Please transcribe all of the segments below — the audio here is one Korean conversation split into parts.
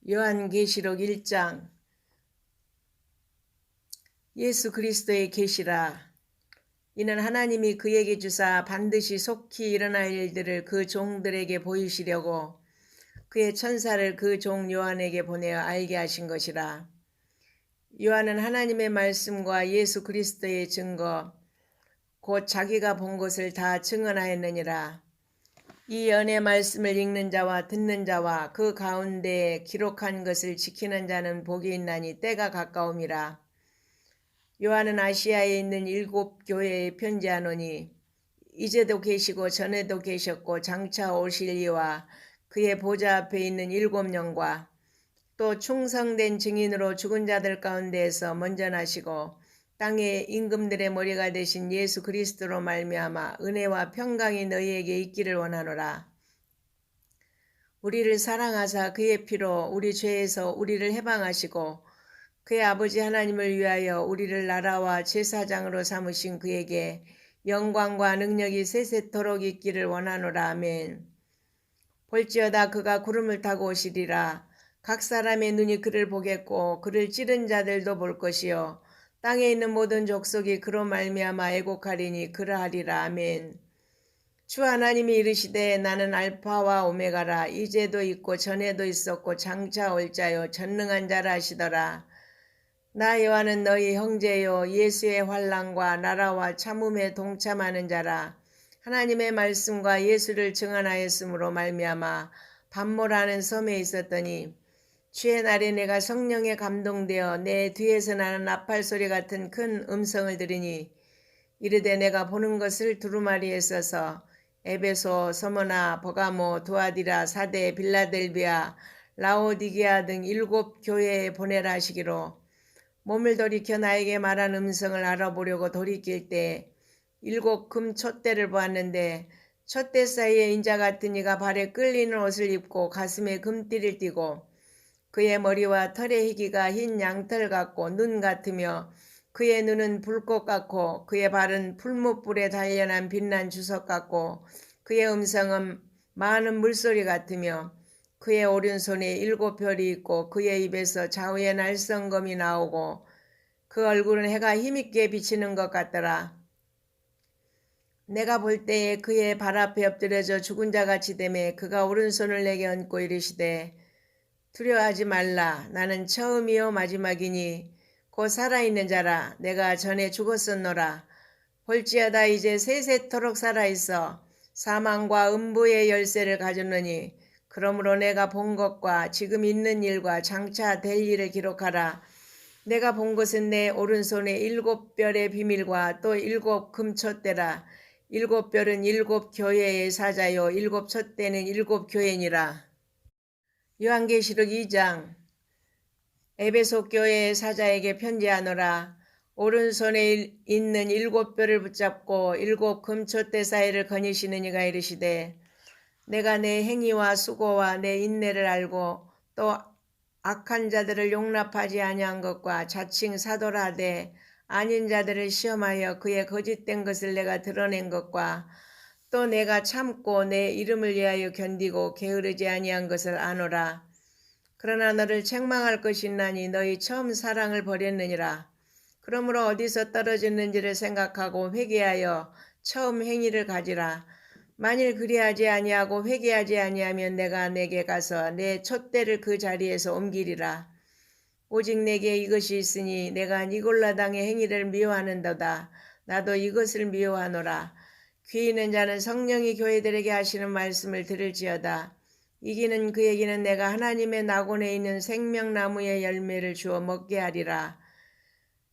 요한계시록 1장. 예수 그리스도의 계시라. 이는 하나님이 그에게 주사 반드시 속히 일어날 일들을 그 종들에게 보이시려고 그의 천사를 그 종 요한에게 보내어 알게 하신 것이라. 요한은 하나님의 말씀과 예수 그리스도의 증거 곧 자기가 본 것을 다 증언하였느니라. 이 연의 말씀을 읽는 자와 듣는 자와 그 가운데에 기록한 것을 지키는 자는 복이 있나니 때가 가까움이라. 요한은 아시아에 있는 7 교회에 편지하노니 이제도 계시고 전에도 계셨고 장차 오실 이와 그의 보좌 앞에 있는 7영과 또 충성된 증인으로 죽은 자들 가운데에서 먼저 나시고 땅의 임금들의 머리가 되신 예수 그리스도로 말미암아 은혜와 평강이 너희에게 있기를 원하노라. 우리를 사랑하사 그의 피로 우리 죄에서 우리를 해방하시고 그의 아버지 하나님을 위하여 우리를 나라와 제사장으로 삼으신 그에게 영광과 능력이 세세토록 있기를 원하노라. 아멘. 볼지어다 그가 구름을 타고 오시리라. 각 사람의 눈이 그를 보겠고 그를 찌른 자들도 볼 것이요 땅에 있는 모든 족속이 그로 말미암아 애곡하리니 그러하리라. 아멘. 주 하나님이 이르시되 나는 알파와 오메가라. 이제도 있고 전에도 있었고 장차 올 자요 전능한 자라 하시더라. 나 요한은 너희 형제요 예수의 환난과 나라와 참음에 동참하는 자라. 하나님의 말씀과 예수를 증언하였으므로 말미암아 반모라는 섬에 있었더니 주의 날에 내가 성령에 감동되어 내 뒤에서 나는 나팔 소리 같은 큰 음성을 들으니 이르되 내가 보는 것을 두루마리에 써서 에베소, 서머나, 버가모, 두아디라, 사데, 빌라델비아, 라오디게아 등 7 교회에 보내라 하시기로 몸을 돌이켜 나에게 말한 음성을 알아보려고 돌이킬 때 7 금 촛대를 보았는데 촛대 사이에 인자 같은 이가 발에 끌리는 옷을 입고 가슴에 금띠를 띠고 그의 머리와 털의 희기가 흰 양털 같고 눈 같으며 그의 눈은 불꽃 같고 그의 발은 풀무불에 단련한 빛난 주석 같고 그의 음성은 많은 물소리 같으며 그의 오른손에 7 별이 있고 그의 입에서 좌우에 날성검이 나오고 그 얼굴은 해가 힘있게 비치는 것 같더라. 내가 볼 때에 그의 발 앞에 엎드려져 죽은 자같이 되매 그가 오른손을 내게 얹고 이르시되 두려워하지 말라. 나는 처음이요 마지막이니 곧 살아있는 자라. 내가 전에 죽었었노라. 볼지어다 이제 세세토록 살아있어 사망과 음부의 열쇠를 가졌느니 그러므로 내가 본 것과 지금 있는 일과 장차 될 일을 기록하라. 내가 본 것은 내 오른손에 7 별의 비밀과 또 7 금촛대라. 7 별은 7 교회의 사자요 7 촛대는 7 교회니라. 요한계시록 2장. 에베소 교회의 사자에게 편지하노라. 오른손에 있는 7 별을 붙잡고 7 금촛대 사이를 거니시는 이가 이르시되 내가 내 행위와 수고와 내 인내를 알고 또 악한 자들을 용납하지 아니한 것과 자칭 사도라 하되 아닌 자들을 시험하여 그의 거짓된 것을 내가 드러낸 것과 또 내가 참고 내 이름을 위하여 견디고 게으르지 아니한 것을 아노라. 그러나 너를 책망할 것이 있나니 너희 처음 사랑을 버렸느니라. 그러므로 어디서 떨어졌는지를 생각하고 회개하여 처음 행위를 가지라. 만일 그리하지 아니하고 회개하지 아니하면 내가 내게 가서 내 촛대를 그 자리에서 옮기리라. 오직 내게 이것이 있으니 내가 니골라 당의 행위를 미워하는도다. 나도 이것을 미워하노라. 귀 있는 자는 성령이 교회들에게 하시는 말씀을 들을지어다. 이기는 그에게는 내가 하나님의 낙원에 있는 생명나무의 열매를 주어 먹게 하리라.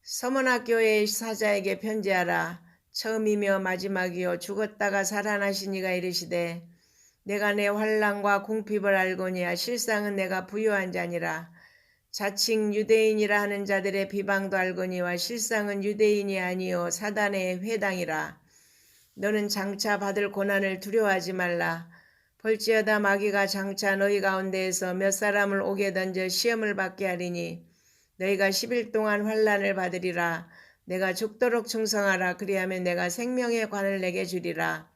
서머나 교회의 사자에게 편지하라. 처음이며 마지막이요 죽었다가 살아나신 이가 이르시되 내가 내 환난과 궁핍을 알거니와 실상은 내가 부유한 자니라. 자칭 유대인이라 하는 자들의 비방도 알거니와 실상은 유대인이 아니요 사단의 회당이라. 너는 장차 받을 고난을 두려워하지 말라. 볼지어다 마귀가 장차 너희 가운데에서 몇 사람을 옥에 던져 시험을 받게 하리니 너희가 10일 동안 환난을 받으리라. 내가 죽도록 충성하라. 그리하면 내가 생명의 관을 내게 주리라.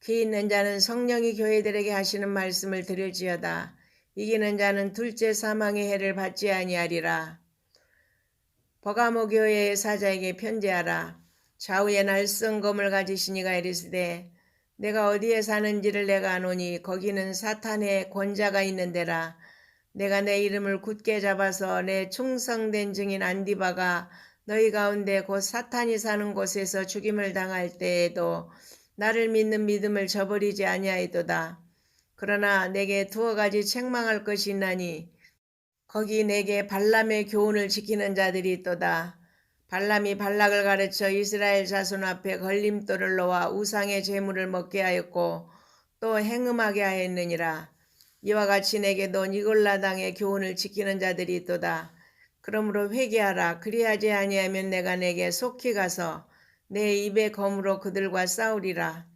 귀 있는 자는 성령이 교회들에게 하시는 말씀을 들을지어다. 이기는 자는 둘째 사망의 해를 받지 아니하리라. 버가모 교회의 사자에게 편지하라. 좌우에 날쌘 검을 가지신 이가 이르시되 내가 어디에 사는지를 내가 아노니 거기는 사탄의 권자가 있는 데라. 내가 내 이름을 굳게 잡아서 내 충성된 증인 안디바가 너희 가운데 곧 사탄이 사는 곳에서 죽임을 당할 때에도 나를 믿는 믿음을 저버리지 아니하이도다. 그러나 내게 두어 가지 책망할 것이 있나니 거기 내게 발람의 교훈을 지키는 자들이 있도다. 발람이 발락을 가르쳐 이스라엘 자손 앞에 걸림돌을 놓아 우상의 제물을 먹게 하였고 또 행음하게 하였느니라. 이와 같이 내게도 니골라당의 교훈을 지키는 자들이 있도다. 그러므로 회개하라. 그리하지 아니하면 내가 내게 속히 가서 내 입의 검으로 그들과 싸우리라.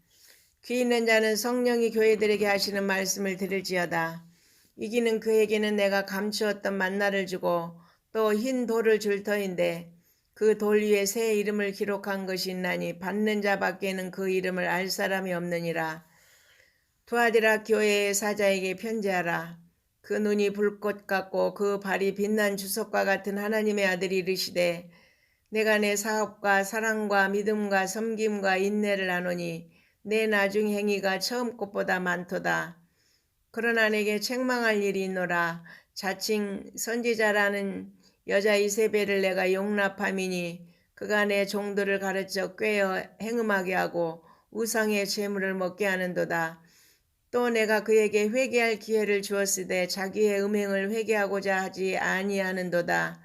귀 있는 자는 성령이 교회들에게 하시는 말씀을 들을지어다. 이기는 그에게는 내가 감추었던 만나를 주고 또 흰 돌을 줄 터인데 그 돌 위에 새 이름을 기록한 것이 있나니 받는 자밖에는 그 이름을 알 사람이 없느니라. 두아디라 교회의 사자에게 편지하라. 그 눈이 불꽃 같고 그 발이 빛난 주석과 같은 하나님의 아들이 이르시되 내가 내 사업과 사랑과 믿음과 섬김과 인내를 아노니 내 나중 행위가 처음 것보다 많도다. 그러나 내게 책망할 일이 있노라. 자칭 선지자라는 여자 이세벨을 내가 용납함이니 그가 내 종들을 가르쳐 꾀어 행음하게 하고 우상의 제물을 먹게 하는도다. 또 내가 그에게 회개할 기회를 주었으되 자기의 음행을 회개하고자 하지 아니하는도다.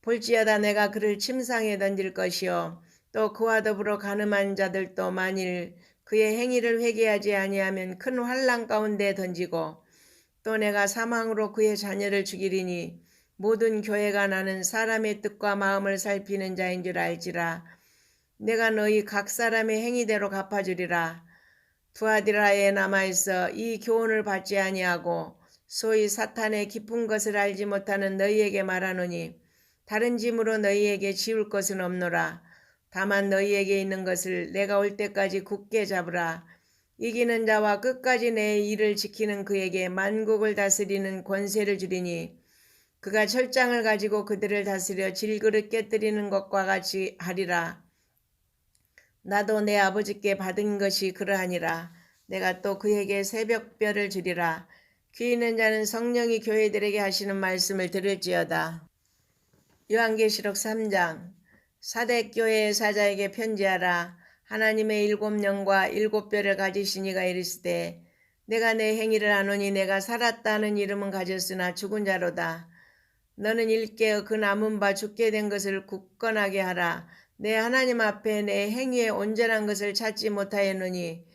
볼지어다 내가 그를 침상에 던질 것이요 또 그와 더불어 간음한 자들도 만일 그의 행위를 회개하지 아니하면 큰 환난 가운데 던지고 또 내가 사망으로 그의 자녀를 죽이리니 모든 교회가 나는 사람의 뜻과 마음을 살피는 자인 줄 알지라. 내가 너희 각 사람의 행위대로 갚아주리라. 두아디라에 남아있어 이 교훈을 받지 아니하고 소위 사탄의 깊은 것을 알지 못하는 너희에게 말하노니 다른 짐으로 너희에게 지울 것은 없노라. 다만 너희에게 있는 것을 내가 올 때까지 굳게 잡으라. 이기는 자와 끝까지 내 일을 지키는 그에게 만국을 다스리는 권세를 주리니 그가 철장을 가지고 그들을 다스려 질그릇 깨뜨리는 것과 같이 하리라. 나도 내 아버지께 받은 것이 그러하니라. 내가 또 그에게 새벽별을 주리라. 귀 있는 자는 성령이 교회들에게 하시는 말씀을 들을지어다. 요한계시록 3장. 사대교회의 사자에게 편지하라. 하나님의 7영과 7별을 가지신 이가 이르시되 내가 내 행위를 아노니 내가 살았다는 이름은 가졌으나 죽은 자로다. 너는 일깨어 그 남은 바 죽게 된 것을 굳건하게 하라. 내 하나님 앞에 내 행위의 온전한 것을 찾지 못하였느니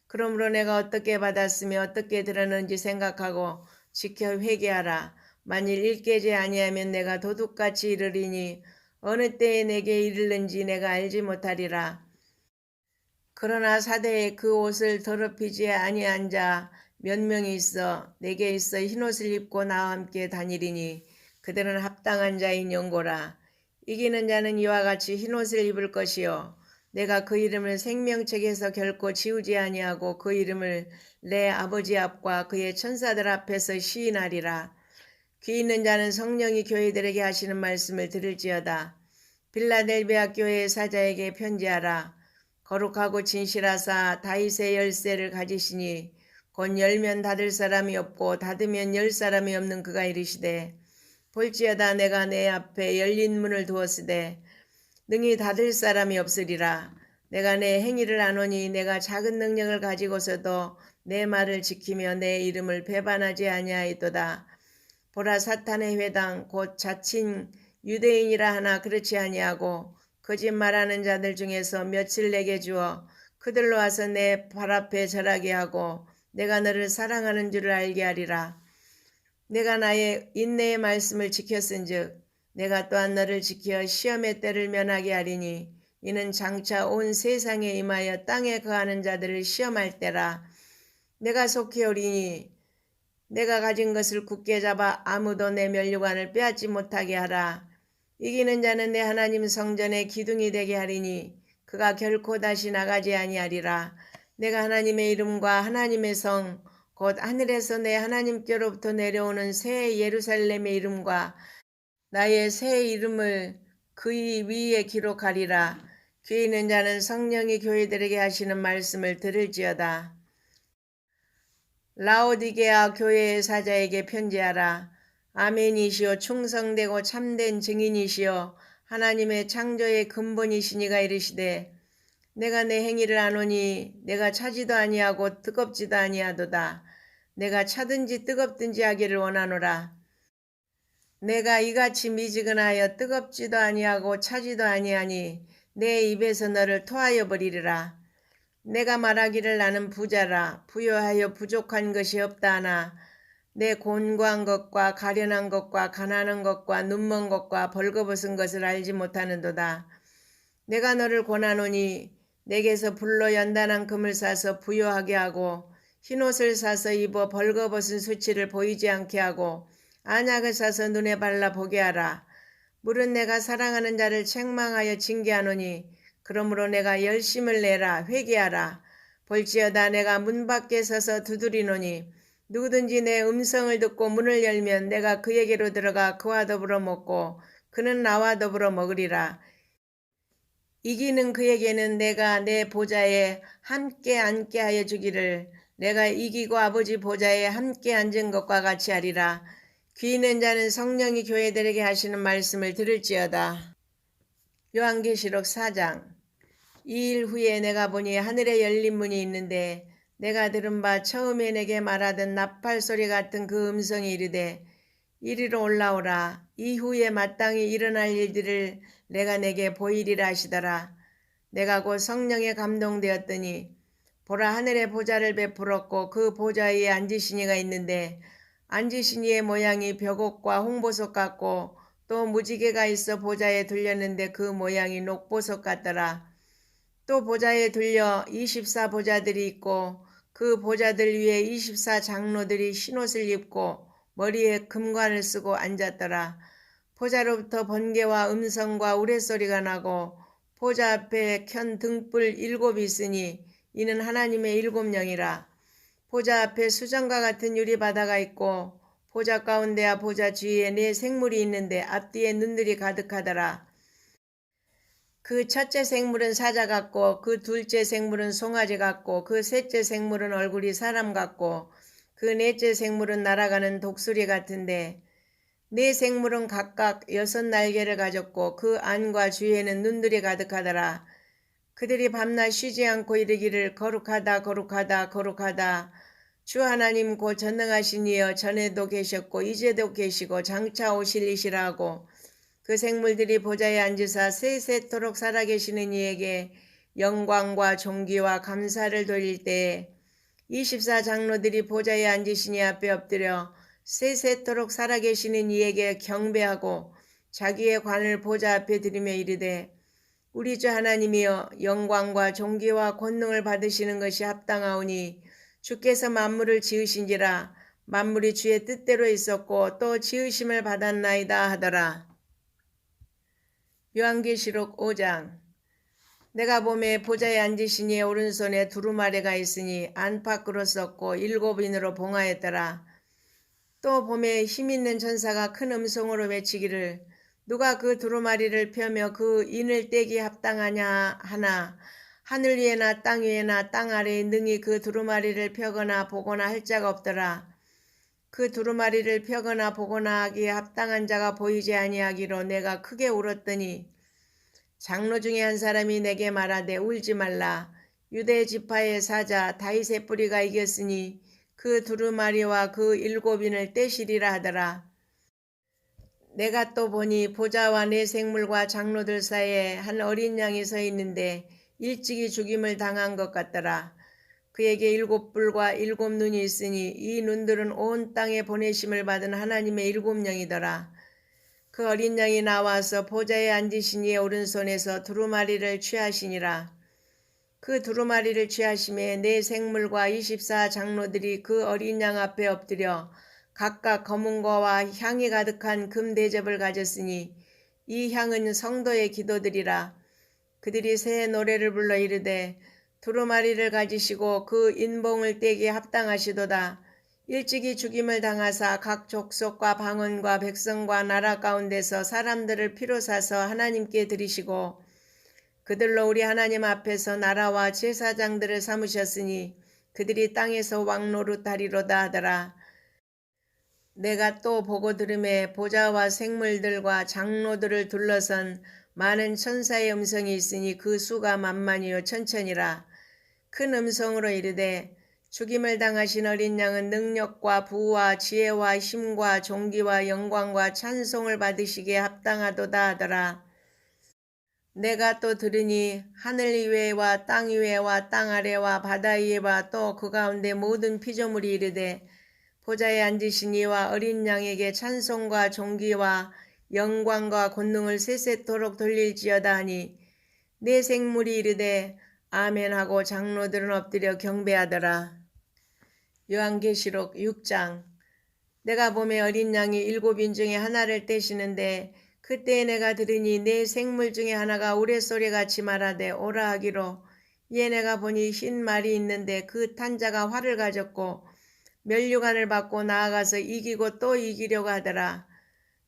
그러므로 내가 어떻게 받았으며 어떻게 들었는지 생각하고 지켜 회개하라. 만일 일깨지 아니하면 내가 도둑같이 이르리니 어느 때에 내게 이르는지 내가 알지 못하리라. 그러나 사대에 그 옷을 더럽히지 아니한 자 몇 명이 있어 내게 있어 흰옷을 입고 나와 함께 다니리니 그들은 합당한 자인 영고라. 이기는 자는 이와 같이 흰옷을 입을 것이요 내가 그 이름을 생명책에서 결코 지우지 아니하고 그 이름을 내 아버지 앞과 그의 천사들 앞에서 시인하리라. 귀 있는 자는 성령이 교회들에게 하시는 말씀을 들을지어다. 빌라델비아 교회의 사자에게 편지하라. 거룩하고 진실하사 다윗의 열쇠를 가지시니 곧 열면 닫을 사람이 없고 닫으면 열 사람이 없는 그가 이르시되 볼지어다 내가 내 앞에 열린 문을 두었으되 능히 닫을 사람이 없으리라. 내가 내 행위를 아노니 내가 작은 능력을 가지고서도 내 말을 지키며 내 이름을 배반하지 아니하였도다. 보라 사탄의 회당 곧 자칭 유대인이라 하나 그렇지 아니하고 거짓말하는 자들 중에서 며칠 내게 주어 그들로 와서 내 발 앞에 절하게 하고 내가 너를 사랑하는 줄을 알게 하리라. 내가 나의 인내의 말씀을 지켰은즉 내가 또한 너를 지켜 시험의 때를 면하게 하리니 이는 장차 온 세상에 임하여 땅에 거하는 자들을 시험할 때라. 내가 속히 오리니 내가 가진 것을 굳게 잡아 아무도 내 면류관을 빼앗지 못하게 하라. 이기는 자는 내 하나님 성전의 기둥이 되게 하리니 그가 결코 다시 나가지 아니하리라. 내가 하나님의 이름과 하나님의 성 곧 하늘에서 내 하나님께로부터 내려오는 새 예루살렘의 이름과 나의 새 이름을 그의 위에 기록하리라. 귀 있는 자는 성령이 교회들에게 하시는 말씀을 들을지어다. 라오디게아 교회의 사자에게 편지하라. 아멘이시오 충성되고 참된 증인이시오 하나님의 창조의 근본이시니가 이르시되 내가 내 행위를 아노니 내가 차지도 아니하고 뜨겁지도 아니하도다. 내가 차든지 뜨겁든지 하기를 원하노라. 내가 이같이 미지근하여 뜨겁지도 아니하고 차지도 아니하니 내 입에서 너를 토하여 버리리라. 내가 말하기를 나는 부자라 부요하여 부족한 것이 없다 하나 내 곤고한 것과 가련한 것과 가난한 것과 눈먼 것과 벌거벗은 것을 알지 못하는도다. 내가 너를 권하노니 내게서 불로 연단한 금을 사서 부요하게 하고 흰옷을 사서 입어 벌거벗은 수치를 보이지 않게 하고 안약을 사서 눈에 발라 보게 하라. 물은 내가 사랑하는 자를 책망하여 징계하노니 그러므로 내가 열심을 내라 회개하라. 볼지어다 내가 문 밖에 서서 두드리노니 누구든지 내 음성을 듣고 문을 열면 내가 그에게로 들어가 그와 더불어 먹고 그는 나와 더불어 먹으리라. 이기는 그에게는 내가 내 보좌에 함께 앉게 하여 주기를 내가 이기고 아버지 보좌에 함께 앉은 것과 같이 하리라. 귀 있는 자는 성령이 교회들에게 하시는 말씀을 들을지어다. 요한계시록 4장. 이 일 후에 내가 보니 하늘에 열린 문이 있는데 내가 들은 바 처음에 내게 말하던 나팔 소리 같은 그 음성이 이르되 이리로 올라오라. 이후에 마땅히 일어날 일들을 내가 내게 보이리라 하시더라. 내가 곧 성령에 감동되었더니 보라 하늘에 보좌를 베풀었고 그 보좌 위에 앉으신 이가 있는데 앉으신 이의 모양이 벽옥과 홍보석 같고 또 무지개가 있어 보좌에 둘렸는데 그 모양이 녹보석 같더라. 또 보좌에 둘려 24보좌들이 있고 그 보좌들 위에 24장로들이 흰옷을 입고 머리에 금관을 쓰고 앉았더라. 보좌로부터 번개와 음성과 우레소리가 나고 보좌 앞에 켠 등불 7이 있으니 이는 하나님의 7영이라. 보좌 앞에 수정과 같은 유리바다가 있고 보좌 가운데와 보좌 주위에 4생물이 있는데 앞뒤에 눈들이 가득하더라. 그 첫째 생물은 사자 같고 그 둘째 생물은 송아지 같고 그 셋째 생물은 얼굴이 사람 같고 그 넷째 생물은 날아가는 독수리 같은데 4생물은 각각 6날개를 가졌고 그 안과 주위에는 눈들이 가득하더라. 그들이 밤낮 쉬지 않고 이르기를 거룩하다 거룩하다 거룩하다 주 하나님 곧 전능하신 이여 전에도 계셨고 이제도 계시고 장차 오실 이시라 하고 그 생물들이 보좌에 앉으사 세세토록 살아계시는 이에게 영광과 존귀와 감사를 돌릴 때에 24장로들이 보좌에 앉으신 이 앞에 엎드려 세세토록 살아계시는 이에게 경배하고 자기의 관을 보좌 앞에 들이며 이르되 우리 주 하나님이여 영광과 존귀와 권능을 받으시는 것이 합당하오니 주께서 만물을 지으신지라 만물이 주의 뜻대로 있었고 또 지으심을 받았나이다 하더라. 요한계시록 5장. 내가 보매 보좌에 앉으신 이의 오른손에 두루마리가 있으니 안팎으로 썼고 7인으로 봉하였더라. 또 보매 힘있는 천사가 큰 음성으로 외치기를 누가 그 두루마리를 펴며 그 인을 떼기 합당하냐 하나 하늘 위에나 땅 위에나 땅 아래에 능히 그 두루마리를 펴거나 보거나 할 자가 없더라. 그 두루마리를 펴거나 보거나 하기에 합당한 자가 보이지 아니하기로 내가 크게 울었더니 장로 중에 한 사람이 내게 말하되 울지 말라. 유대 지파의 사자 다윗의 뿌리가 이겼으니 그 두루마리와 그 7인을 떼시리라 하더라. 내가 또 보니 보좌와 4생물과 장로들 사이에 한 어린 양이 서 있는데 일찍이 죽임을 당한 것 같더라. 그에게 7뿔과 7눈이 있으니 이 눈들은 온 땅에 보내심을 받은 하나님의 7영이더라. 그 어린 양이 나와서 보좌에 앉으신 이의 오른손에서 두루마리를 취하시니라. 그 두루마리를 취하심에 4생물과 24장로들이 그 어린 양 앞에 엎드려 각각 검은 거와 향이 가득한 금 대접을 가졌으니 이 향은 성도의 기도들이라. 그들이 새 노래를 불러 이르되 두루마리를 가지시고 그 인봉을 떼기에 합당하시도다. 일찍이 죽임을 당하사 각 족속과 방언과 백성과 나라 가운데서 사람들을 피로 사서 하나님께 드리시고 그들로 우리 하나님 앞에서 나라와 제사장들을 삼으셨으니 그들이 땅에서 왕노릇하리로다 하더라. 내가 또 보고 들음에 보좌와 생물들과 장로들을 둘러선 많은 천사의 음성이 있으니 그 수가 만만이요 천천이라. 큰 음성으로 이르되 죽임을 당하신 어린 양은 능력과 부와 지혜와 힘과 존귀와 영광과 찬송을 받으시기에 합당하도다 하더라. 내가 또 들으니 하늘 이외와 땅 이외와 땅 아래와 바다 위에와 또 그 가운데 모든 피조물이 이르되 보좌에 앉으신 이와 어린 양에게 찬송과 존귀와 영광과 권능을 세세토록 돌릴지어다 하니 네 생물이 이르되 아멘하고 장로들은 엎드려 경배하더라. 요한계시록 6장. 내가 보매 어린 양이 7인 중에 하나를 떼시는데 그때 내가 들으니 네 생물 중에 하나가 우레소리같이 말하되 오라 하기로 이에 내가 보니 흰 말이 있는데 그 탄 자가 활을 가졌고 면류관을 받고 나아가서 이기고 또 이기려고 하더라.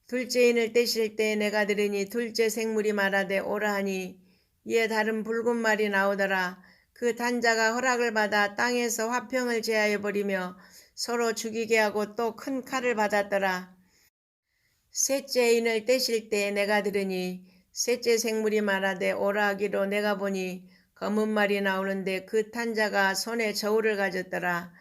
둘째 인을 떼실 때 내가 들으니 둘째 생물이 말하되 오라 하니 이에 다른 붉은 말이 나오더라. 그 탄자가 허락을 받아 땅에서 화평을 제하여 버리며 서로 죽이게 하고 또 큰 칼을 받았더라. 셋째 인을 떼실 때 내가 들으니 셋째 생물이 말하되 오라 하기로 내가 보니 검은 말이 나오는데 그 탄자가 손에 저울을 가졌더라.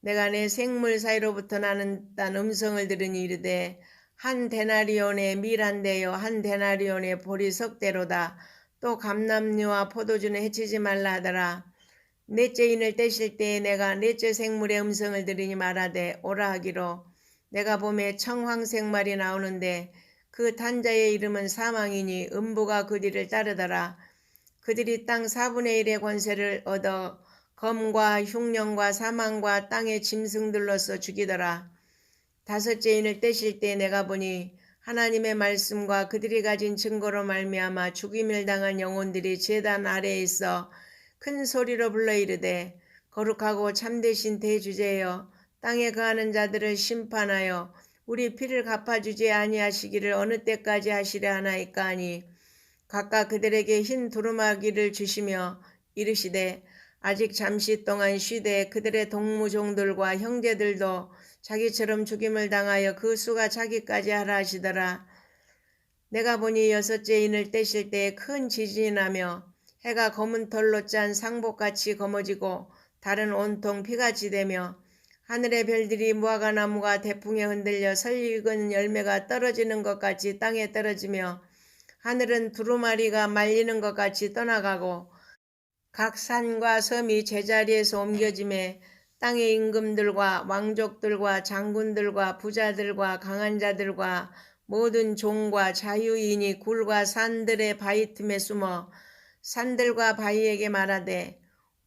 내가 내 생물 사이로부터 나는 음성을 들으니 이르되 한 데나리온의 밀 한 대요 한 데나리온의 보리 석 대로다. 또 감람류와 포도주는 해치지 말라 하더라. 넷째 인을 떼실 때에 내가 넷째 생물의 음성을 들으니 말하되 오라 하기로 내가 보매 청황색 말이 나오는데 그 탄자의 이름은 사망이니 음부가 그 뒤를 따르더라. 그들이 땅 4분의 1의 권세를 얻어 검과 흉령과 사망과 땅의 짐승들로서 죽이더라. 다섯째 인을 떼실 때 내가 보니 하나님의 말씀과 그들이 가진 증거로 말미암아 죽임을 당한 영혼들이 제단 아래에 있어 큰 소리로 불러 이르되 거룩하고 참되신 대주제여 땅에 거하는 자들을 심판하여 우리 피를 갚아주지 아니하시기를 어느 때까지 하시려 하나이까 하니 각각 그들에게 흰 두루마기를 주시며 이르시되 아직 잠시 동안 쉬되 그들의 동무종들과 형제들도 자기처럼 죽임을 당하여 그 수가 자기까지 하라 하시더라. 내가 보니 여섯째 인을 떼실 때에 큰 지진이 나며 해가 검은 털로 짠 상복같이 검어지고 달은 온통 피같이 되며 하늘의 별들이 무화과나무가 대풍에 흔들려 설익은 열매가 떨어지는 것 같이 땅에 떨어지며 하늘은 두루마리가 말리는 것 같이 떠나가고 각 산과 섬이 제자리에서 옮겨짐에 땅의 임금들과 왕족들과 장군들과 부자들과 강한 자들과 모든 종과 자유인이 굴과 산들의 바위 틈에 숨어 산들과 바위에게 말하되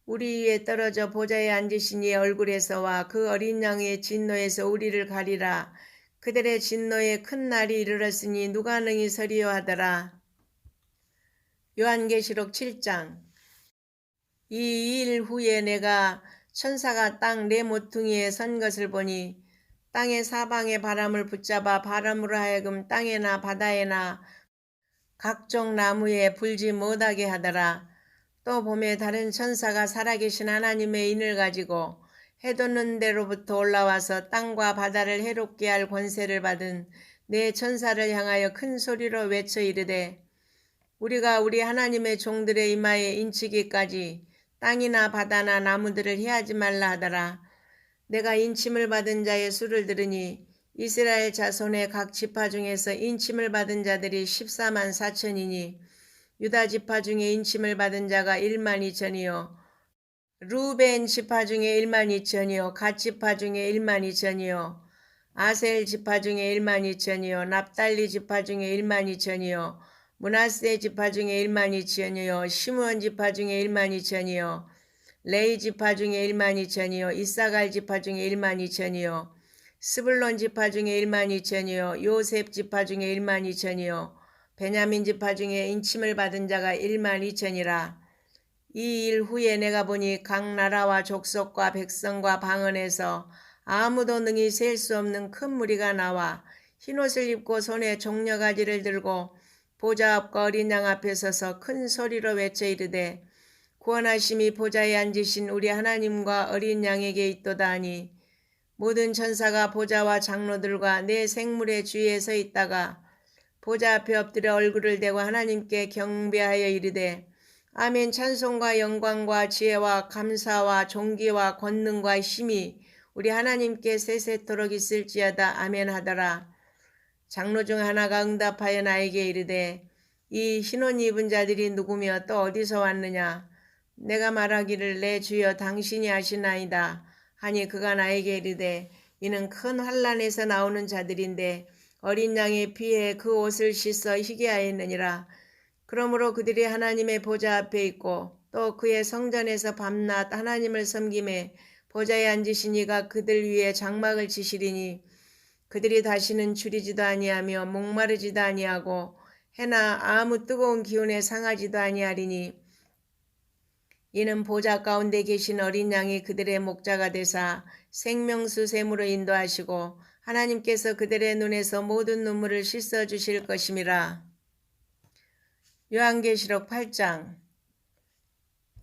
우리 위에 떨어져 보좌에 앉으신 이의 얼굴에서와 그 어린 양의 진노에서 우리를 가리라. 그들의 진노에 큰 날이 이르렀으니 누가 능히 서리요 하더라. 요한계시록 7장. 이 일 후에 내가 천사가 땅 네 모퉁이에 선 것을 보니 땅의 사방의 바람을 붙잡아 바람으로 하여금 땅에나 바다에나 각종 나무에 불지 못하게 하더라. 또 봄에 다른 천사가 살아계신 하나님의 인을 가지고 해돋는 데로부터 올라와서 땅과 바다를 해롭게 할 권세를 받은 네 천사를 향하여 큰 소리로 외쳐 이르되 우리가 우리 하나님의 종들의 이마에 인치기까지 땅이나 바다나 나무들을 해하지 말라 하더라. 내가 인침을 받은 자의 수를 들으니 이스라엘 자손의 각 지파 중에서 인침을 받은 자들이 14만 4천이니 유다 지파 중에 인침을 받은 자가 1만 2천이요 루벤 지파 중에 1만 2천이요 갓 지파 중에 1만 2천이요 아셀 지파 중에 1만 2천이요 납달리 지파 중에 1만 2천이요 므낫세 지파 중에 1만 2천이요 시므온 지파 중에 1만 2천이요 레위 지파 중에 1만 2천이요 이사갈 지파 중에 1만 2천이요 스불론 지파 중에 1만 2천이요 요셉 지파 중에 1만 2천이요 베냐민 지파 중에 인침을 받은 자가 1만 2천이라. 이 일 후에 내가 보니 각 나라와 족속과 백성과 방언에서 아무도 능히 셀 수 없는 큰 무리가 나와 흰옷을 입고 손에 종려가지를 들고 보좌 앞과 어린 양 앞에 서서 큰 소리로 외쳐 이르되 구원하심이 보좌에 앉으신 우리 하나님과 어린 양에게 있도다 하니 모든 천사가 보좌와 장로들과 내 생물의 주위에 서 있다가 보좌 앞에 엎드려 얼굴을 대고 하나님께 경배하여 이르되 아멘. 찬송과 영광과 지혜와 감사와 존귀와 권능과 힘이 우리 하나님께 세세토록 있을지어다. 아멘 하더라. 장로 중 하나가 응답하여 나에게 이르되 이 흰옷 입은 자들이 누구며 또 어디서 왔느냐. 내가 말하기를 내 주여 당신이 아시나이다 하니 그가 나에게 이르되 이는 큰 환난에서 나오는 자들인데 어린 양의 피에 그 옷을 씻어 희게 하였느니라. 그러므로 그들이 하나님의 보좌 앞에 있고 또 그의 성전에서 밤낮 하나님을 섬김에 보좌에 앉으신 이가 그들 위에 장막을 치시리니 그들이 다시는 줄이지도 아니하며 목마르지도 아니하고 해나 아무 뜨거운 기운에 상하지도 아니하리니 이는 보좌 가운데 계신 어린 양이 그들의 목자가 되사 생명수 샘으로 인도하시고 하나님께서 그들의 눈에서 모든 눈물을 씻어주실 것임이라. 요한계시록 8장.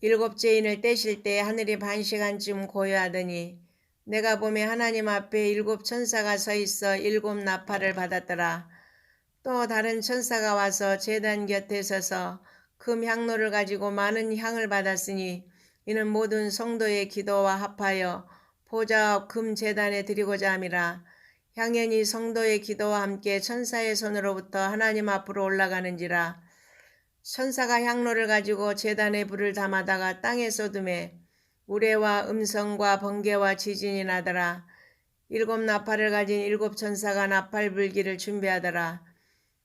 일곱째 인을 떼실 때 하늘이 반시간쯤 고요하더니 내가 보매 하나님 앞에 일곱 천사가 서 있어 일곱 나팔을 받았더라. 또 다른 천사가 와서 제단 곁에 서서 금 향로를 가지고 많은 향을 받았으니 이는 모든 성도의 기도와 합하여 보좌 앞 금 제단에 드리고자 함이라. 향연이 성도의 기도와 함께 천사의 손으로부터 하나님 앞으로 올라가는지라. 천사가 향로를 가지고 제단에 불을 담아다가 땅에 쏟음에 우레와 음성과 번개와 지진이 나더라. 일곱 나팔을 가진 일곱 천사가 나팔 불기를 준비하더라.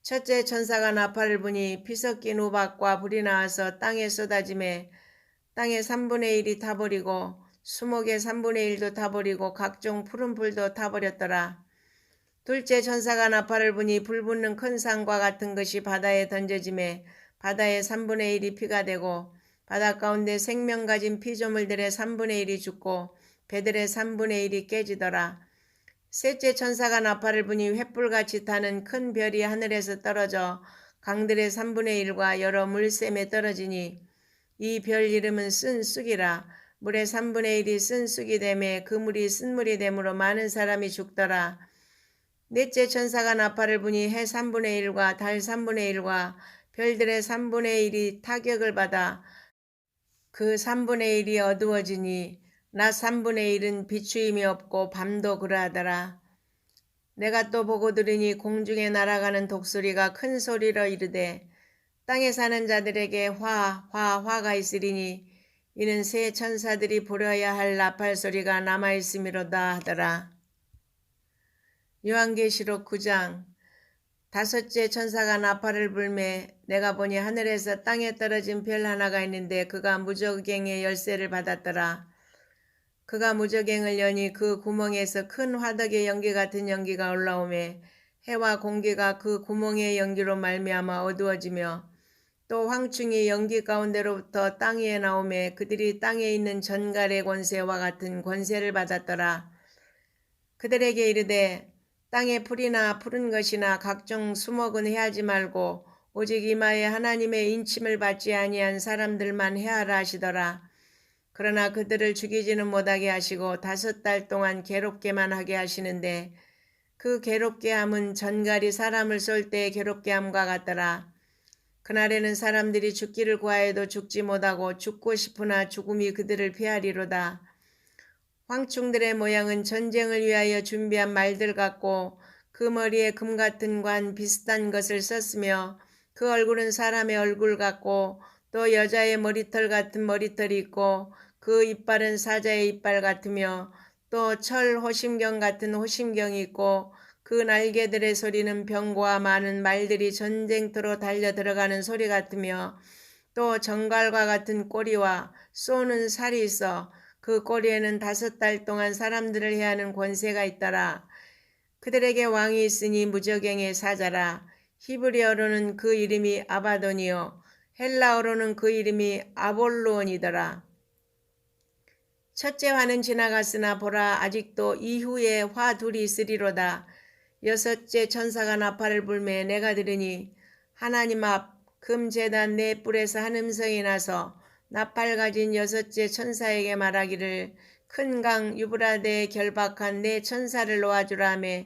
첫째 천사가 나팔을 부니 피 섞인 우박과 불이 나와서 땅에 쏟아지매 땅의 3분의 1이 타버리고 수목의 3분의 1도 타버리고 각종 푸른 풀도 타버렸더라. 둘째 천사가 나팔을 부니 불 붙는 큰 산과 같은 것이 바다에 던져지매 바다의 3분의 1이 피가 되고 바다 가운데 생명 가진 피조물들의 3분의 1이 죽고 배들의 3분의 1이 깨지더라. 셋째 천사가 나팔을 부니 횃불같이 타는 큰 별이 하늘에서 떨어져 강들의 3분의 1과 여러 물샘에 떨어지니 이 별 이름은 쓴 쑥이라. 물의 3분의 1이 쓴 쑥이 되매 그 물이 쓴물이 되므로 많은 사람이 죽더라. 넷째 천사가 나팔을 부니 해 3분의 1과 달 3분의 1과 별들의 3분의 1이 타격을 받아 그 3분의 1이 어두워지니 낮 3분의 1은 비추임이 없고 밤도 그러하더라. 내가 또 보고 들으니 공중에 날아가는 독수리가 큰 소리로 이르되 땅에 사는 자들에게 화가 있으리니 이는 새 천사들이 불어야 할 나팔 소리가 남아있음이로다 하더라. 요한계시록 9장. 다섯째 천사가 나팔을 불매 내가 보니 하늘에서 땅에 떨어진 별 하나가 있는데 그가 무저갱의 열쇠를 받았더라. 그가 무저갱을 여니 그 구멍에서 큰 화덕의 연기 같은 연기가 올라오매 해와 공기가 그 구멍의 연기로 말미암아 어두워지며 또 황충이 연기 가운데로부터 땅 위에 나오매 그들이 땅에 있는 전갈의 권세와 같은 권세를 받았더라. 그들에게 이르되 땅에 풀이나 푸른 것이나 각종 수목은 해하지 말고 오직 이마에 하나님의 인침을 받지 아니한 사람들만 해하라 하시더라. 그러나 그들을 죽이지는 못하게 하시고 5달 동안 괴롭게만 하게 하시는데 그 괴롭게 함은 전갈이 사람을 쏠 때의 괴롭게 함과 같더라. 그날에는 사람들이 죽기를 구하여도 죽지 못하고 죽고 싶으나 죽음이 그들을 피하리로다. 황충들의 모양은 전쟁을 위하여 준비한 말들 같고 그 머리에 금 같은 관 비슷한 것을 썼으며 그 얼굴은 사람의 얼굴 같고 또 여자의 머리털 같은 머리털이 있고 그 이빨은 사자의 이빨 같으며 또 철 호심경 같은 호심경이 있고 그 날개들의 소리는 병과 많은 말들이 전쟁터로 달려 들어가는 소리 같으며 또 정갈과 같은 꼬리와 쏘는 살이 있어 그 꼬리에는 5달 동안 사람들을 해하는 권세가 있더라. 그들에게 왕이 있으니 무저갱의 사자라. 히브리어로는 그 이름이 아바돈이요 헬라어로는 그 이름이 아볼로온이더라. 첫째 화는 지나갔으나 보라 아직도 이후에 화 둘이 있으리로다. 여섯째 천사가 나팔을 불매 내가 들으니 하나님 앞 금제단 네 뿔에서 한 음성이 나서 나팔 가진 여섯째 천사에게 말하기를 큰 강 유브라데에 결박한 네 천사를 놓아주라 하며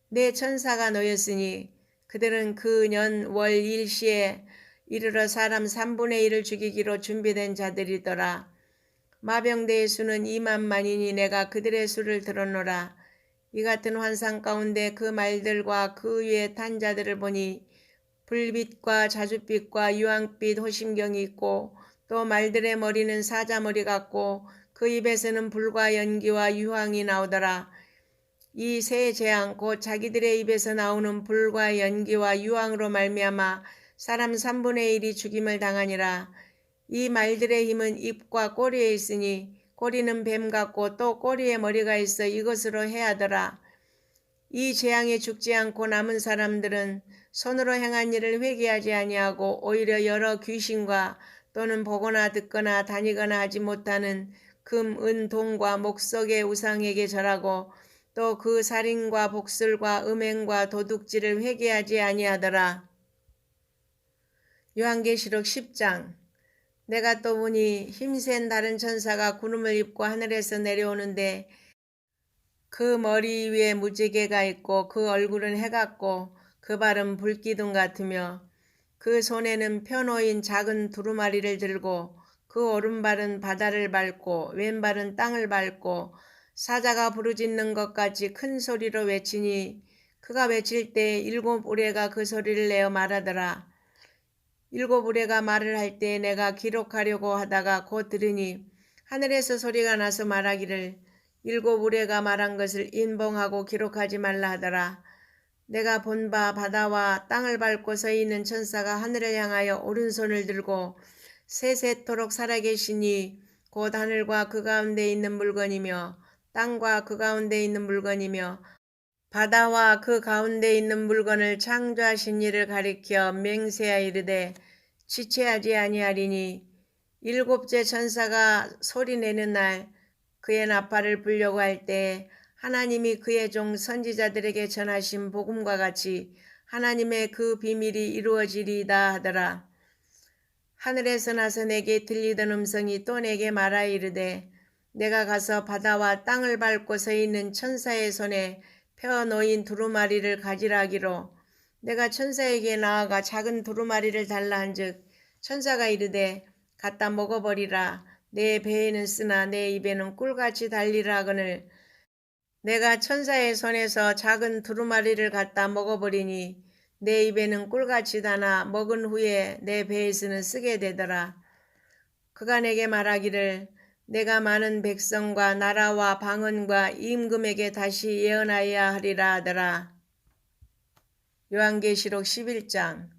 네 천사가 놓였으니 그들은 그 년 월 일시에 이르러 사람 3분의 1을 죽이기로 준비된 자들이더라. 마병대의 수는 2만만이니 내가 그들의 수를 들었노라. 이 같은 환상 가운데 그 말들과 그 위에 탄 자들을 보니 불빛과 자줏빛과 유황빛 호심경이 있고 또 말들의 머리는 사자머리 같고 그 입에서는 불과 연기와 유황이 나오더라. 이 세 재앙 곧 자기들의 입에서 나오는 불과 연기와 유황으로 말미암아 사람 3분의 1이 죽임을 당하니라. 이 말들의 힘은 입과 꼬리에 있으니 꼬리는 뱀 같고 또 꼬리에 머리가 있어 이것으로 해하더라. 이 재앙에 죽지 않고 남은 사람들은 손으로 행한 일을 회개하지 아니하고 오히려 여러 귀신과 또는 보거나 듣거나 다니거나 하지 못하는 금, 은, 동과 목석의 우상에게 절하고 또 그 살인과 복술과 음행과 도둑질을 회개하지 아니하더라. 요한계시록 10장. 내가 또 보니 힘센 다른 천사가 구름을 입고 하늘에서 내려오는데 그 머리 위에 무지개가 있고 그 얼굴은 해 같고 그 발은 불기둥 같으며 그 손에는 펴놓인 작은 두루마리를 들고 그 오른발은 바다를 밟고 왼발은 땅을 밟고 사자가 부르짖는 것 같이 큰 소리로 외치니 그가 외칠 때 7 우레가 그 소리를 내어 말하더라. 7 우레가 말을 할 때 내가 기록하려고 하다가 곧 들으니 하늘에서 소리가 나서 말하기를 7 우레가 말한 것을 인봉하고 기록하지 말라 하더라. 내가 본 바 바다와 땅을 밟고 서 있는 천사가 하늘을 향하여 오른손을 들고 세세토록 살아계시니 곧 하늘과 그 가운데 있는 물건이며 땅과 그 가운데 있는 물건이며 바다와 그 가운데 있는 물건을 창조하신 이를 가리켜 맹세하여 이르되 지체하지 아니하리니 7째 천사가 소리내는 날 그의 나팔을 불려고 할 때 하나님이 그의 종 선지자들에게 전하신 복음과 같이 하나님의 그 비밀이 이루어지리이다 하더라. 하늘에서 나서 내게 들리던 음성이 또 내게 말하여 이르되 내가 가서 바다와 땅을 밟고 서 있는 천사의 손에 펴놓인 두루마리를 가지라 하기로 내가 천사에게 나아가 작은 두루마리를 달라 한즉 천사가 이르되 갖다 먹어버리라. 내 배에는 쓰나 내 입에는 꿀같이 달리라 하거늘 내가 천사의 손에서 작은 두루마리를 갖다 먹어버리니 내 입에는 꿀같이 다나 먹은 후에 내 배에서는 쓰게 되더라. 그가 내게 말하기를 내가 많은 백성과 나라와 방언과 임금에게 다시 예언하여야 하리라 하더라. 요한계시록 11장.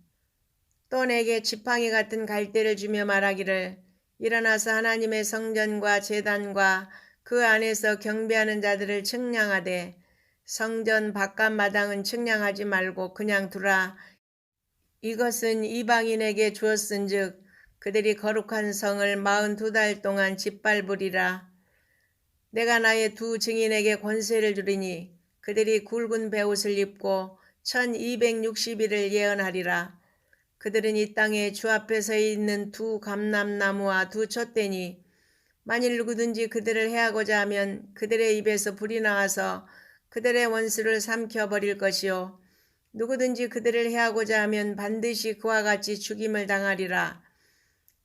또 내게 지팡이 같은 갈대를 주며 말하기를 일어나서 하나님의 성전과 제단과 그 안에서 경배하는 자들을 측량하되 성전 바깥 마당은 측량하지 말고 그냥 두라. 이것은 이방인에게 주었은즉 그들이 거룩한 성을 42달 동안 짓밟으리라. 내가 나의 두 증인에게 권세를 주리니 그들이 굵은 베옷을 입고 1260일을 예언하리라. 그들은 이 땅에 주 앞에 서 있는 두 감람나무와 두 촛대니 만일 누구든지 그들을 해하고자 하면 그들의 입에서 불이 나와서 그들의 원수를 삼켜버릴 것이요 누구든지 그들을 해하고자 하면 반드시 그와 같이 죽임을 당하리라.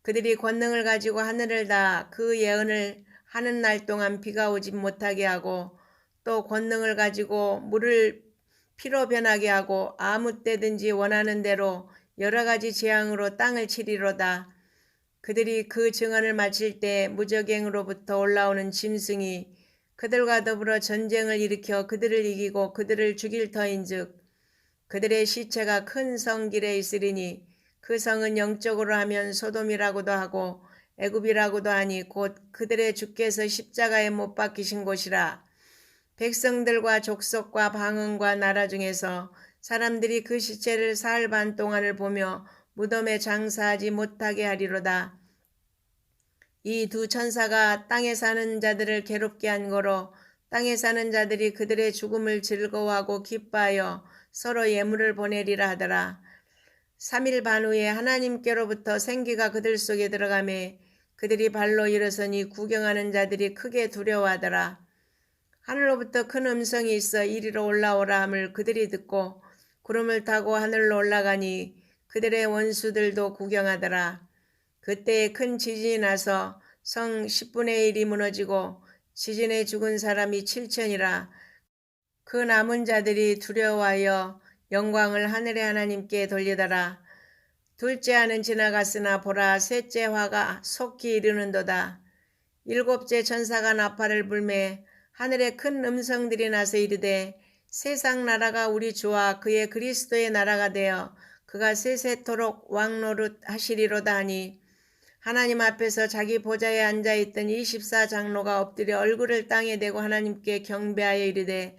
그들이 권능을 가지고 하늘을 다 그 예언을 하는 날 동안 비가 오지 못하게 하고 또 권능을 가지고 물을 피로 변하게 하고 아무 때든지 원하는 대로 여러 가지 재앙으로 땅을 치리로다. 그들이 그 증언을 마칠 때 무적행으로부터 올라오는 짐승이 그들과 더불어 전쟁을 일으켜 그들을 이기고 그들을 죽일 터인즉 그들의 시체가 큰 성길에 있으리니 그 성은 영적으로 하면 소돔이라고도 하고 애굽이라고도 하니 곧 그들의 주께서 십자가에 못 박히신 곳이라. 백성들과 족속과 방언과 나라 중에서 사람들이 그 시체를 사흘 반 동안을 보며 무덤에 장사하지 못하게 하리로다. 이 두 천사가 땅에 사는 자들을 괴롭게 한 거로 땅에 사는 자들이 그들의 죽음을 즐거워하고 기뻐하여 서로 예물을 보내리라 하더라. 3일 반 후에 하나님께로부터 생기가 그들 속에 들어가매 그들이 발로 일어서니 구경하는 자들이 크게 두려워하더라. 하늘로부터 큰 음성이 있어 이리로 올라오라 함을 그들이 듣고 구름을 타고 하늘로 올라가니 그들의 원수들도 구경하더라. 그때에 큰 지진이 나서 성 10분의 1이 무너지고 지진에 죽은 사람이 7천이라. 그 남은 자들이 두려워하여 영광을 하늘의 하나님께 돌리더라. 둘째 화는 지나갔으나 보라 셋째 화가 속히 이르는도다. 일곱째 천사가 나팔을 불매 하늘에 큰 음성들이 나서 이르되 세상 나라가 우리 주와 그의 그리스도의 나라가 되어 그가 세세토록 왕노릇 하시리로다 하니 하나님 앞에서 자기 보좌에 앉아있던 24장로가 엎드려 얼굴을 땅에 대고 하나님께 경배하여 이르되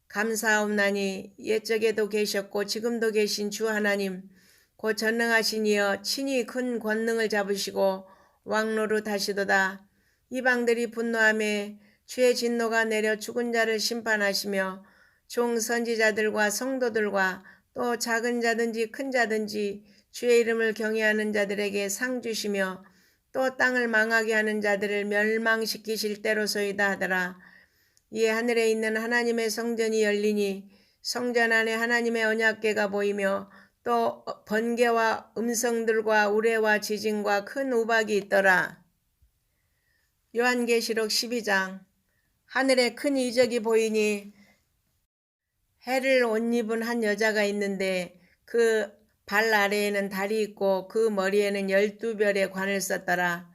감사하옵나니 옛적에도 계셨고 지금도 계신 주 하나님 곧 전능하신 이여 친히 큰 권능을 잡으시고 왕노릇 하시도다. 이방들이 분노하며 주의 진노가 내려 죽은 자를 심판하시며 종 선지자들과 성도들과 또 작은 자든지 큰 자든지 주의 이름을 경외하는 자들에게 상 주시며 또 땅을 망하게 하는 자들을 멸망시키실 때로소이다 하더라. 이에 하늘에 있는 하나님의 성전이 열리니 성전 안에 하나님의 언약궤가 보이며 또 번개와 음성들과 우레와 지진과 큰 우박이 있더라. 요한계시록 12장. 하늘에 큰 이적이 보이니 해를 옷 입은 한 여자가 있는데 그 발 아래에는 달이 있고 그 머리에는 12별의 관을 썼더라.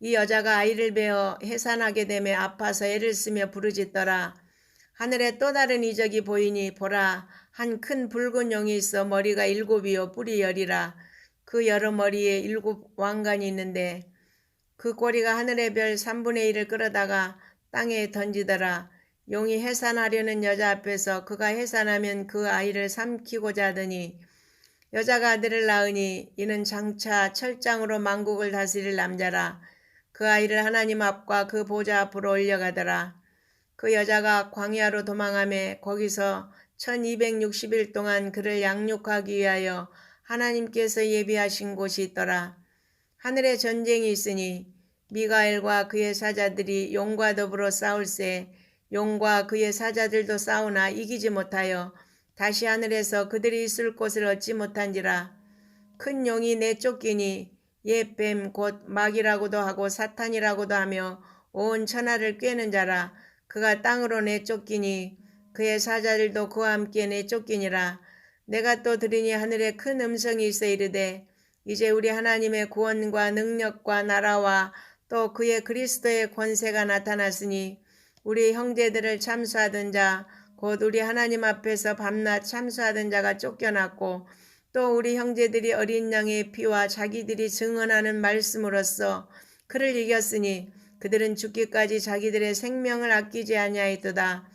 이 여자가 아이를 베어 해산하게 되며 아파서 애를 쓰며 부르짖더라. 하늘에 또 다른 이적이 보이니 보라 한 큰 붉은 용이 있어 머리가 7이요 뿔이 10이라. 그 여러 머리에 7 왕관이 있는데 그 꼬리가 하늘의 별 3분의 1을 끌어다가 땅에 던지더라. 용이 해산하려는 여자 앞에서 그가 해산하면 그 아이를 삼키고자 하더니 여자가 아들을 낳으니 이는 장차 철장으로 만국을 다스릴 남자라. 그 아이를 하나님 앞과 그 보좌 앞으로 올려가더라. 그 여자가 광야로 도망하며 거기서 1260일 동안 그를 양육하기 위하여 하나님께서 예비하신 곳이 있더라. 하늘에 전쟁이 있으니 미가엘과 그의 사자들이 용과 더불어 싸울세 용과 그의 사자들도 싸우나 이기지 못하여 다시 하늘에서 그들이 있을 곳을 얻지 못한지라. 큰 용이 내쫓기니 옛 뱀 곧 마귀라고도 하고 사탄이라고도 하며 온 천하를 꿰는 자라. 그가 땅으로 내쫓기니 그의 사자들도 그와 함께 내쫓기니라. 내가 또 들으니 하늘에 큰 음성이 있어 이르되 이제 우리 하나님의 구원과 능력과 나라와 또 그의 그리스도의 권세가 나타났으니 우리 형제들을 참수하던 자 곧 우리 하나님 앞에서 밤낮 참수하던 자가 쫓겨났고 또 우리 형제들이 어린 양의 피와 자기들이 증언하는 말씀으로써 그를 이겼으니 그들은 죽기까지 자기들의 생명을 아끼지 아니하였도다.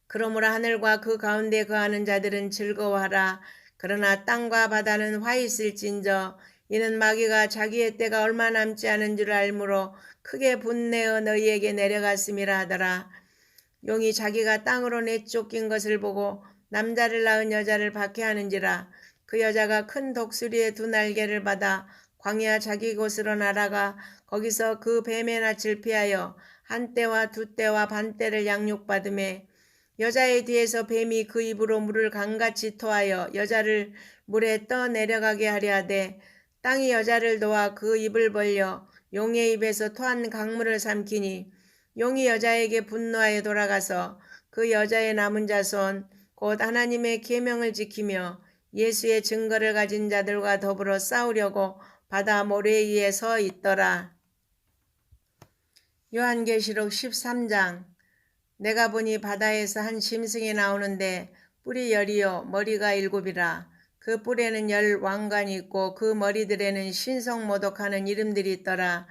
그러므로 하늘과 그 가운데 거하는 자들은 즐거워하라. 그러나 땅과 바다는 화 있을진저 이는 마귀가 자기의 때가 얼마 남지 않은 줄 알므로 크게 분내어 너희에게 내려갔음이라 하더라. 용이 자기가 땅으로 내쫓긴 것을 보고 남자를 낳은 여자를 박해하는지라. 그 여자가 큰 독수리의 2 날개를 받아 광야 자기 곳으로 날아가 거기서 그 뱀의 낯을 피하여 1때와 2때와 반때를 양육받으매 여자의 뒤에서 뱀이 그 입으로 물을 강같이 토하여 여자를 물에 떠 내려가게 하려 하되 땅이 여자를 도와 그 입을 벌려 용의 입에서 토한 강물을 삼키니 용이 여자에게 분노하여 돌아가서 그 여자의 남은 자손 곧 하나님의 계명을 지키며 예수의 증거를 가진 자들과 더불어 싸우려고 바다 모래 위에 서 있더라. 요한계시록 13장. 내가 보니 바다에서 한 짐승이 나오는데 뿔이 10이요 머리가 7이라. 그 뿔에는 10 왕관이 있고 그 머리들에는 신성모독하는 이름들이 있더라.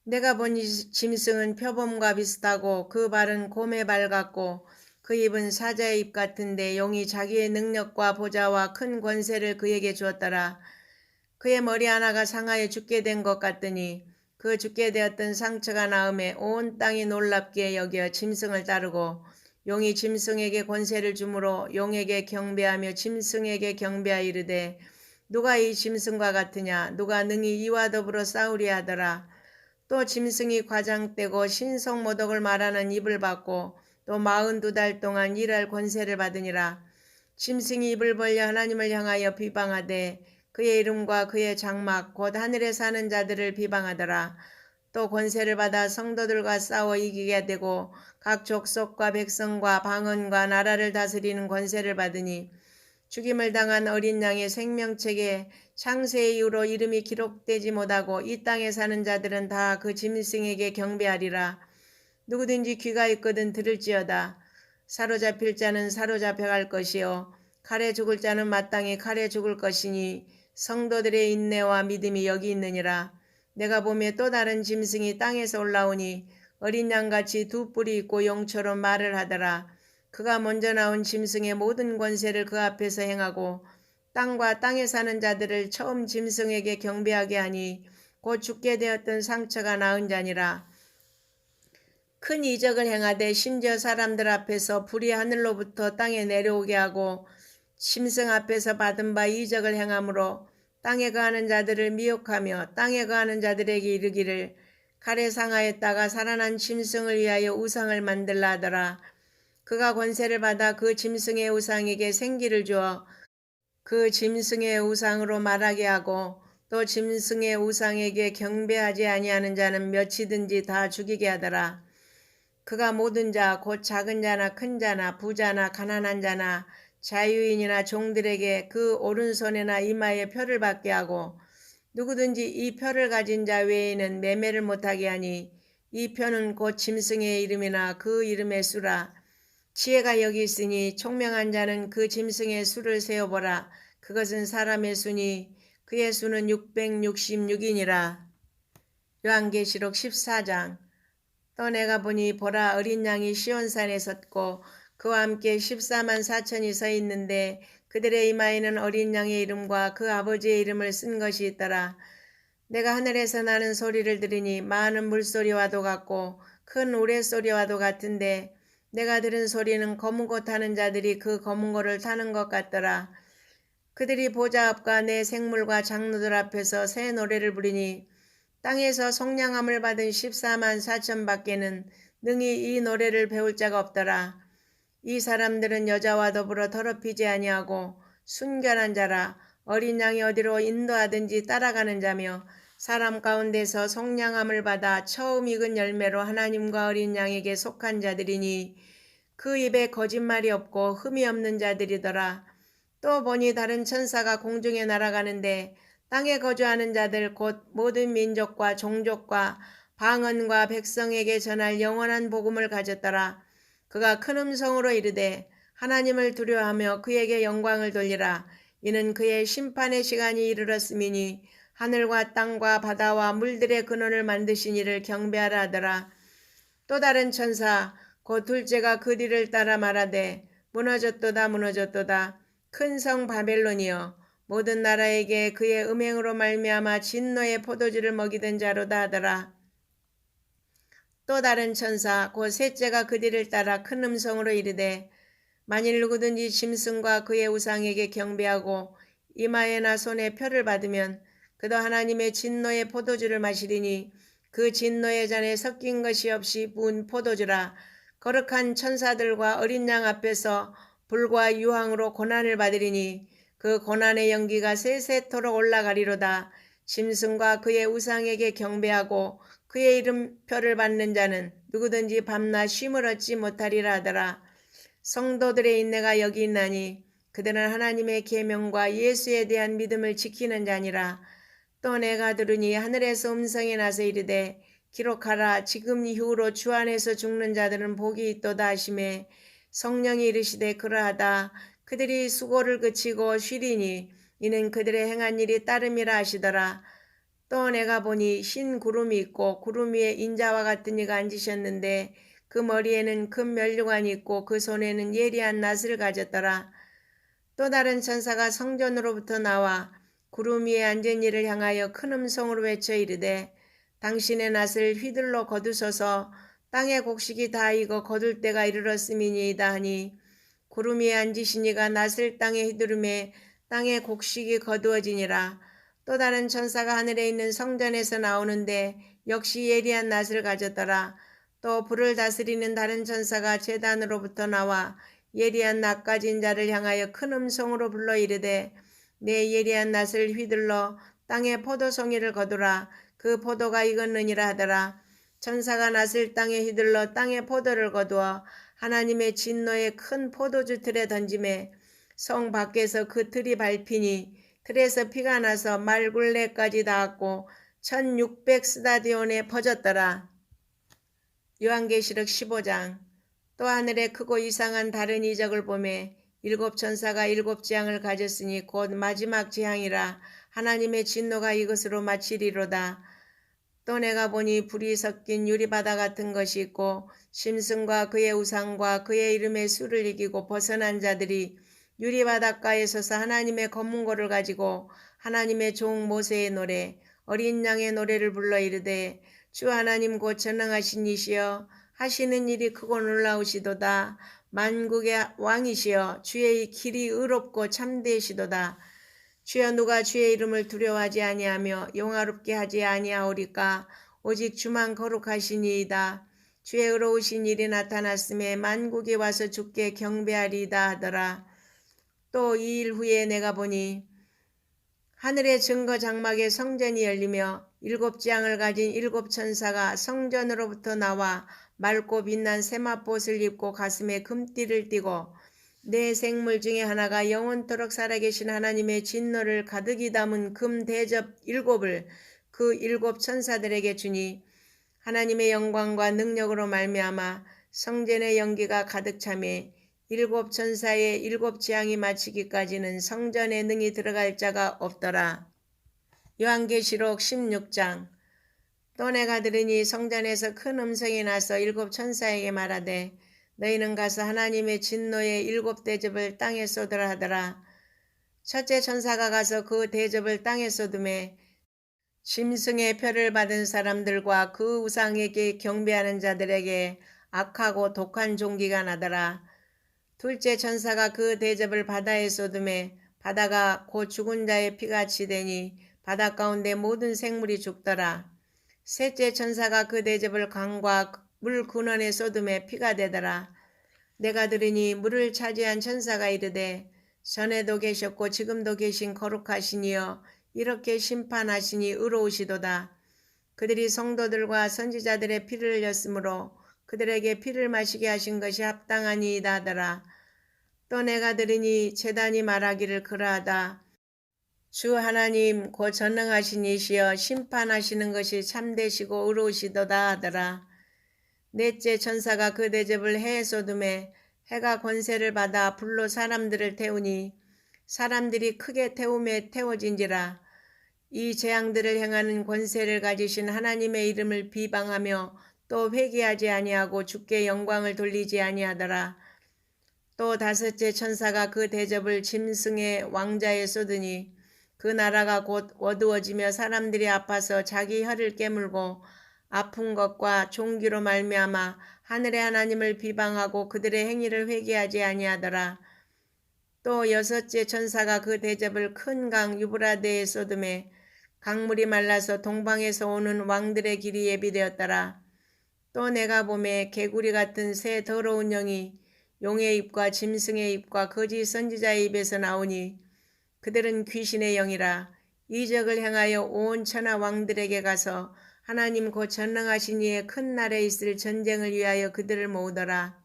내가 본 짐승은 표범과 비슷하고 그 발은 곰의 발 같고 그 입은 사자의 입 같은데 용이 자기의 능력과 보좌와 큰 권세를 그에게 주었더라. 그의 머리 하나가 상하여 죽게 된 것 같더니 그 죽게 되었던 상처가 나음에 온 땅이 놀랍게 여겨 짐승을 따르고 용이 짐승에게 권세를 주므로 용에게 경배하며 짐승에게 경배하여 이르되 누가 이 짐승과 같으냐 누가 능히 이와 더불어 싸우리 하더라. 또 짐승이 과장되고 신성모독을 말하는 입을 받고 또 42달 동안 일할 권세를 받으니라. 짐승이 입을 벌려 하나님을 향하여 비방하되 그의 이름과 그의 장막 곧 하늘에 사는 자들을 비방하더라. 또 권세를 받아 성도들과 싸워 이기게 되고 각 족속과 백성과 방언과 나라를 다스리는 권세를 받으니 죽임을 당한 어린 양의 생명책에 창세의 이후로 이름이 기록되지 못하고 이 땅에 사는 자들은 다 그 짐승에게 경배하리라. 누구든지 귀가 있거든 들을지어다. 사로잡힐 자는 사로잡혀갈 것이요 칼에 죽을 자는 마땅히 칼에 죽을 것이니 성도들의 인내와 믿음이 여기 있느니라. 내가 보며 또 다른 짐승이 땅에서 올라오니 어린 양같이 두 뿔이 있고 용처럼 말을 하더라. 그가 먼저 나온 짐승의 모든 권세를 그 앞에서 행하고 땅과 땅에 사는 자들을 처음 짐승에게 경배하게 하니 곧 죽게 되었던 상처가 나은 자니라. 큰 이적을 행하되 심지어 사람들 앞에서 불이 하늘로부터 땅에 내려오게 하고 짐승 앞에서 받은 바 이적을 행함으로 땅에 거하는 자들을 미혹하며 땅에 거하는 자들에게 이르기를 칼에 상하였다가 살아난 짐승을 위하여 우상을 만들라 하더라. 그가 권세를 받아 그 짐승의 우상에게 생기를 주어 그 짐승의 우상으로 말하게 하고 또 짐승의 우상에게 경배하지 아니하는 자는 몇이든지 다 죽이게 하더라. 그가 모든 자 곧 작은 자나 큰 자나 부자나 가난한 자나 자유인이나 종들에게 그 오른손에나 이마에 표를 받게 하고 누구든지 이 표를 가진 자 외에는 매매를 못하게 하니 이 표는 곧 짐승의 이름이나 그 이름의 수라. 지혜가 여기 있으니 총명한 자는 그 짐승의 수를 세어보라. 그것은 사람의 수니 그의 수는 666이니라. 요한계시록 14장. 또 내가 보니 보라 어린 양이 시온산에 섰고 그와 함께 14만 4천이 서 있는데 그들의 이마에는 어린 양의 이름과 그 아버지의 이름을 쓴 것이 있더라. 내가 하늘에서 나는 소리를 들으니 많은 물소리와도 같고 큰 우레소리와도 같은데 내가 들은 소리는 검은 고 타는 자들이 그 검은 고를 타는 것 같더라. 그들이 보좌 앞과 내 생물과 장로들 앞에서 새 노래를 부리니 땅에서 속량함을 받은 14만 4천 밖에는 능히 이 노래를 배울 자가 없더라. 이 사람들은 여자와 더불어 더럽히지 아니하고 순결한 자라. 어린 양이 어디로 인도하든지 따라가는 자며 사람 가운데서 속량함을 받아 처음 익은 열매로 하나님과 어린 양에게 속한 자들이니 그 입에 거짓말이 없고 흠이 없는 자들이더라. 또 보니 다른 천사가 공중에 날아가는데 땅에 거주하는 자들 곧 모든 민족과 종족과 방언과 백성에게 전할 영원한 복음을 가졌더라. 그가 큰 음성으로 이르되 하나님을 두려워하며 그에게 영광을 돌리라. 이는 그의 심판의 시간이 이르렀음이니 하늘과 땅과 바다와 물들의 근원을 만드신 이를 경배하라 하더라. 또 다른 천사 곧 둘째가 그 뒤를 따라 말하되 무너졌도다 무너졌도다. 큰 성 바벨론이여 모든 나라에게 그의 음행으로 말미암아 진노의 포도주를 먹이던 자로다 하더라. 또 다른 천사 곧 셋째가 그 뒤를 따라 큰 음성으로 이르되 만일 누구든지 짐승과 그의 우상에게 경배하고 이마에나 손에 표를 받으면 그도 하나님의 진노의 포도주를 마시리니 그 진노의 잔에 섞인 것이 없이 부은 포도주라. 거룩한 천사들과 어린 양 앞에서 불과 유황으로 고난을 받으리니 그 고난의 연기가 세세토록 올라가리로다. 짐승과 그의 우상에게 경배하고 그의 이름표를 받는 자는 누구든지 밤낮 쉼을 얻지 못하리라 하더라. 성도들의 인내가 여기 있나니 그들은 하나님의 계명과 예수에 대한 믿음을 지키는 자니라. 또 내가 들으니 하늘에서 음성이 나서 이르되 기록하라. 지금 이후로 주 안에서 죽는 자들은 복이 있도다 하시매 성령이 이르시되 그러하다. 그들이 수고를 그치고 쉬리니 이는 그들의 행한 일이 따름이라 하시더라. 또 내가 보니 흰 구름이 있고 구름 위에 인자와 같은 이가 앉으셨는데 그 머리에는 큰 면류관이 있고 그 손에는 예리한 낫을 가졌더라. 또 다른 천사가 성전으로부터 나와 구름 위에 앉은 이를 향하여 큰 음성으로 외쳐 이르되 당신의 낫을 휘둘러 거두소서. 땅의 곡식이 다 익어 거둘 때가 이르렀음이니이다 하니 구름 위에 앉으신 이가 낫을 땅에 휘두르매 땅의 곡식이 거두어지니라. 또 다른 천사가 하늘에 있는 성전에서 나오는데 역시 예리한 낫을 가졌더라. 또 불을 다스리는 다른 천사가 제단으로부터 나와 예리한 낫 가진 자를 향하여 큰 음성으로 불러 이르되 내 예리한 낫을 휘둘러 땅에 포도송이를 거두라. 그 포도가 익었느니라 하더라. 천사가 낫을 땅에 휘둘러 땅에 포도를 거두어 하나님의 진노의 큰 포도주 틀에 던지매 성 밖에서 그 틀이 밟히니 틀에서 피가 나서 말굴레까지 닿았고 1600스다디온에 퍼졌더라. 요한계시록 15장. 또 하늘에 크고 이상한 다른 이적을 보매 일곱 천사가 일곱 재앙을 가졌으니 곧 마지막 재앙이라. 하나님의 진노가 이것으로 마치리로다. 또 내가 보니 불이 섞인 유리바다 같은 것이 있고 심승과 그의 우상과 그의 이름의 수를 이기고 벗어난 자들이 유리바닷가에 서서 하나님의 검문고를 가지고 하나님의 종 모세의 노래 어린 양의 노래를 불러 이르되 주 하나님 곧 전능하신 이시여 하시는 일이 크고 놀라우시도다. 만국의 왕이시여 주의 길이 의롭고 참되시도다. 주여 누가 주의 이름을 두려워하지 아니하며 영화롭게 하지 아니하오리까. 오직 주만 거룩하시니이다. 주의 의로우신 일이 나타났음에 만국이 와서 주께 경배하리이다 하더라. 또 이 일 후에 내가 보니 하늘의 증거 장막에 성전이 열리며 일곱 재앙을 가진 일곱 천사가 성전으로부터 나와 맑고 빛난 세마포옷을 입고 가슴에 금띠를 띠고 네 생물 중에 하나가 영원토록 살아계신 하나님의 진노를 가득히 담은 금 대접 일곱을 그 일곱 천사들에게 주니 하나님의 영광과 능력으로 말미암아 성전의 연기가 가득 차매 일곱 천사의 일곱 재앙이 마치기까지는 성전에 능히 들어갈 자가 없더라. 요한계시록 16장. 또 내가 들으니 성전에서 큰 음성이 나서 일곱 천사에게 말하되 너희는 가서 하나님의 진노의 일곱 대접을 땅에 쏟으라 하더라. 첫째 천사가 가서 그 대접을 땅에 쏟음에 짐승의 표를 받은 사람들과 그 우상에게 경배하는 자들에게 악하고 독한 종기가 나더라. 둘째 천사가 그 대접을 바다에 쏟음에 바다가 곧 죽은 자의 피같이 되니 바다 가운데 모든 생물이 죽더라. 셋째 천사가 그 대접을 강과 물 근원에 쏟음에 피가 되더라. 내가 들으니 물을 차지한 천사가 이르되 전에도 계셨고 지금도 계신 거룩하신 이여 이렇게 심판하시니 의로우시도다. 그들이 성도들과 선지자들의 피를 흘렸으므로 그들에게 피를 마시게 하신 것이 합당하니이다 하더라. 또 내가 들으니 제단이 말하기를 그러하다. 주 하나님 곧 전능하신 이시여 심판하시는 것이 참되시고 의로우시도다 하더라. 넷째 천사가 그 대접을 해에 쏟음에 해가 권세를 받아 불로 사람들을 태우니 사람들이 크게 태움에 태워진지라. 이 재앙들을 행하는 권세를 가지신 하나님의 이름을 비방하며 또 회개하지 아니하고 주께 영광을 돌리지 아니하더라. 또 다섯째 천사가 그 대접을 짐승의 왕자에 쏟으니 그 나라가 곧 어두워지며 사람들이 아파서 자기 혀를 깨물고 아픈 것과 종기로 말미암아 하늘의 하나님을 비방하고 그들의 행위를 회개하지 아니하더라. 또 여섯째 천사가 그 대접을 큰 강 유브라데에 쏟음에 강물이 말라서 동방에서 오는 왕들의 길이 예비되었더라. 또 내가 보매 개구리 같은 새 더러운 영이 용의 입과 짐승의 입과 거짓 선지자의 입에서 나오니 그들은 귀신의 영이라. 이적을 행하여 온 천하 왕들에게 가서 하나님 곧 전능하신 이의 큰 날에 있을 전쟁을 위하여 그들을 모으더라.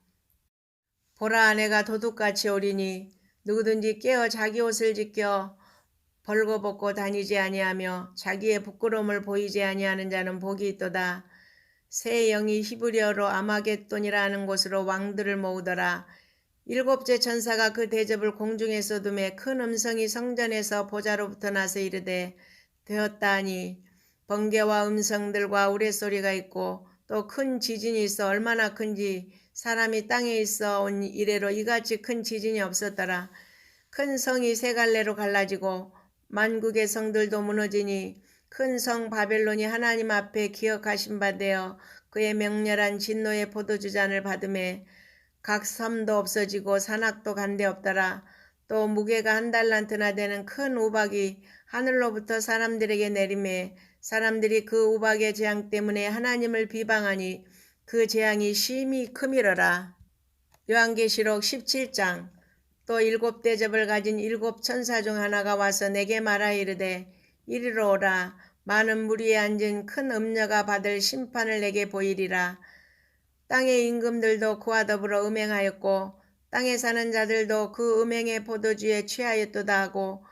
보라 내가 도둑같이 오리니 누구든지 깨어 자기 옷을 지켜 벌거벗고 다니지 아니하며 자기의 부끄러움을 보이지 아니하는 자는 복이 있도다. 새 영이 히브리어로 아마겟돈이라 하는 곳으로 왕들을 모으더라. 일곱째 천사가 그 대접을 공중에 쏟음에 큰 음성이 성전에서 보좌로부터 나서 이르되 되었다 하니 번개와 음성들과 우레소리가 있고 또 큰 지진이 있어 얼마나 큰지 사람이 땅에 있어 온 이래로 이같이 큰 지진이 없었더라. 큰 성이 세 갈래로 갈라지고 만국의 성들도 무너지니 큰 성 바벨론이 하나님 앞에 기억하신 바 되어 그의 맹렬한 진노의 포도주잔을 받음에 각 섬도 없어지고 산악도 간데 없더라. 또 무게가 1달란트나 되는 큰 우박이 하늘로부터 사람들에게 내림에 사람들이 그 우박의 재앙 때문에 하나님을 비방하니 그 재앙이 심히 크미러라. 요한계시록 17장. 또 7대접을 가진 7천사 중 하나가 와서 내게 말하 이르되 이리로 오라. 많은 무리에 앉은 큰 음녀가 받을 심판을 내게 보이리라. 땅의 임금들도 그와 더불어 음행하였고 땅에 사는 자들도 그 음행의 포도주에 취하였도다 하고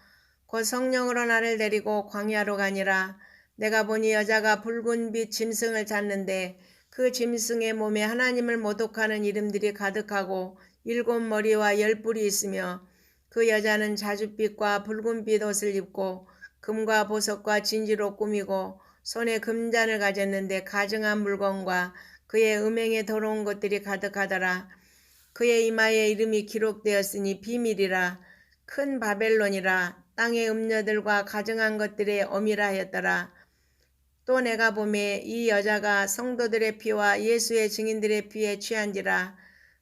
곧 성령으로 나를 데리고 광야로 가니라. 내가 보니 여자가 붉은 빛 짐승을 탔는데 그 짐승의 몸에 하나님을 모독하는 이름들이 가득하고 7머리와 10뿔이 있으며 그 여자는 자줏빛과 붉은빛 옷을 입고 금과 보석과 진지로 꾸미고 손에 금잔을 가졌는데 가증한 물건과 그의 음행에 더러운 것들이 가득하더라. 그의 이마에 이름이 기록되었으니 비밀이라. 큰 바벨론이라. 땅의 음녀들과 가증한 것들의 어미라 하였더라. 또 내가 보매 이 여자가 성도들의 피와 예수의 증인들의 피에 취한지라.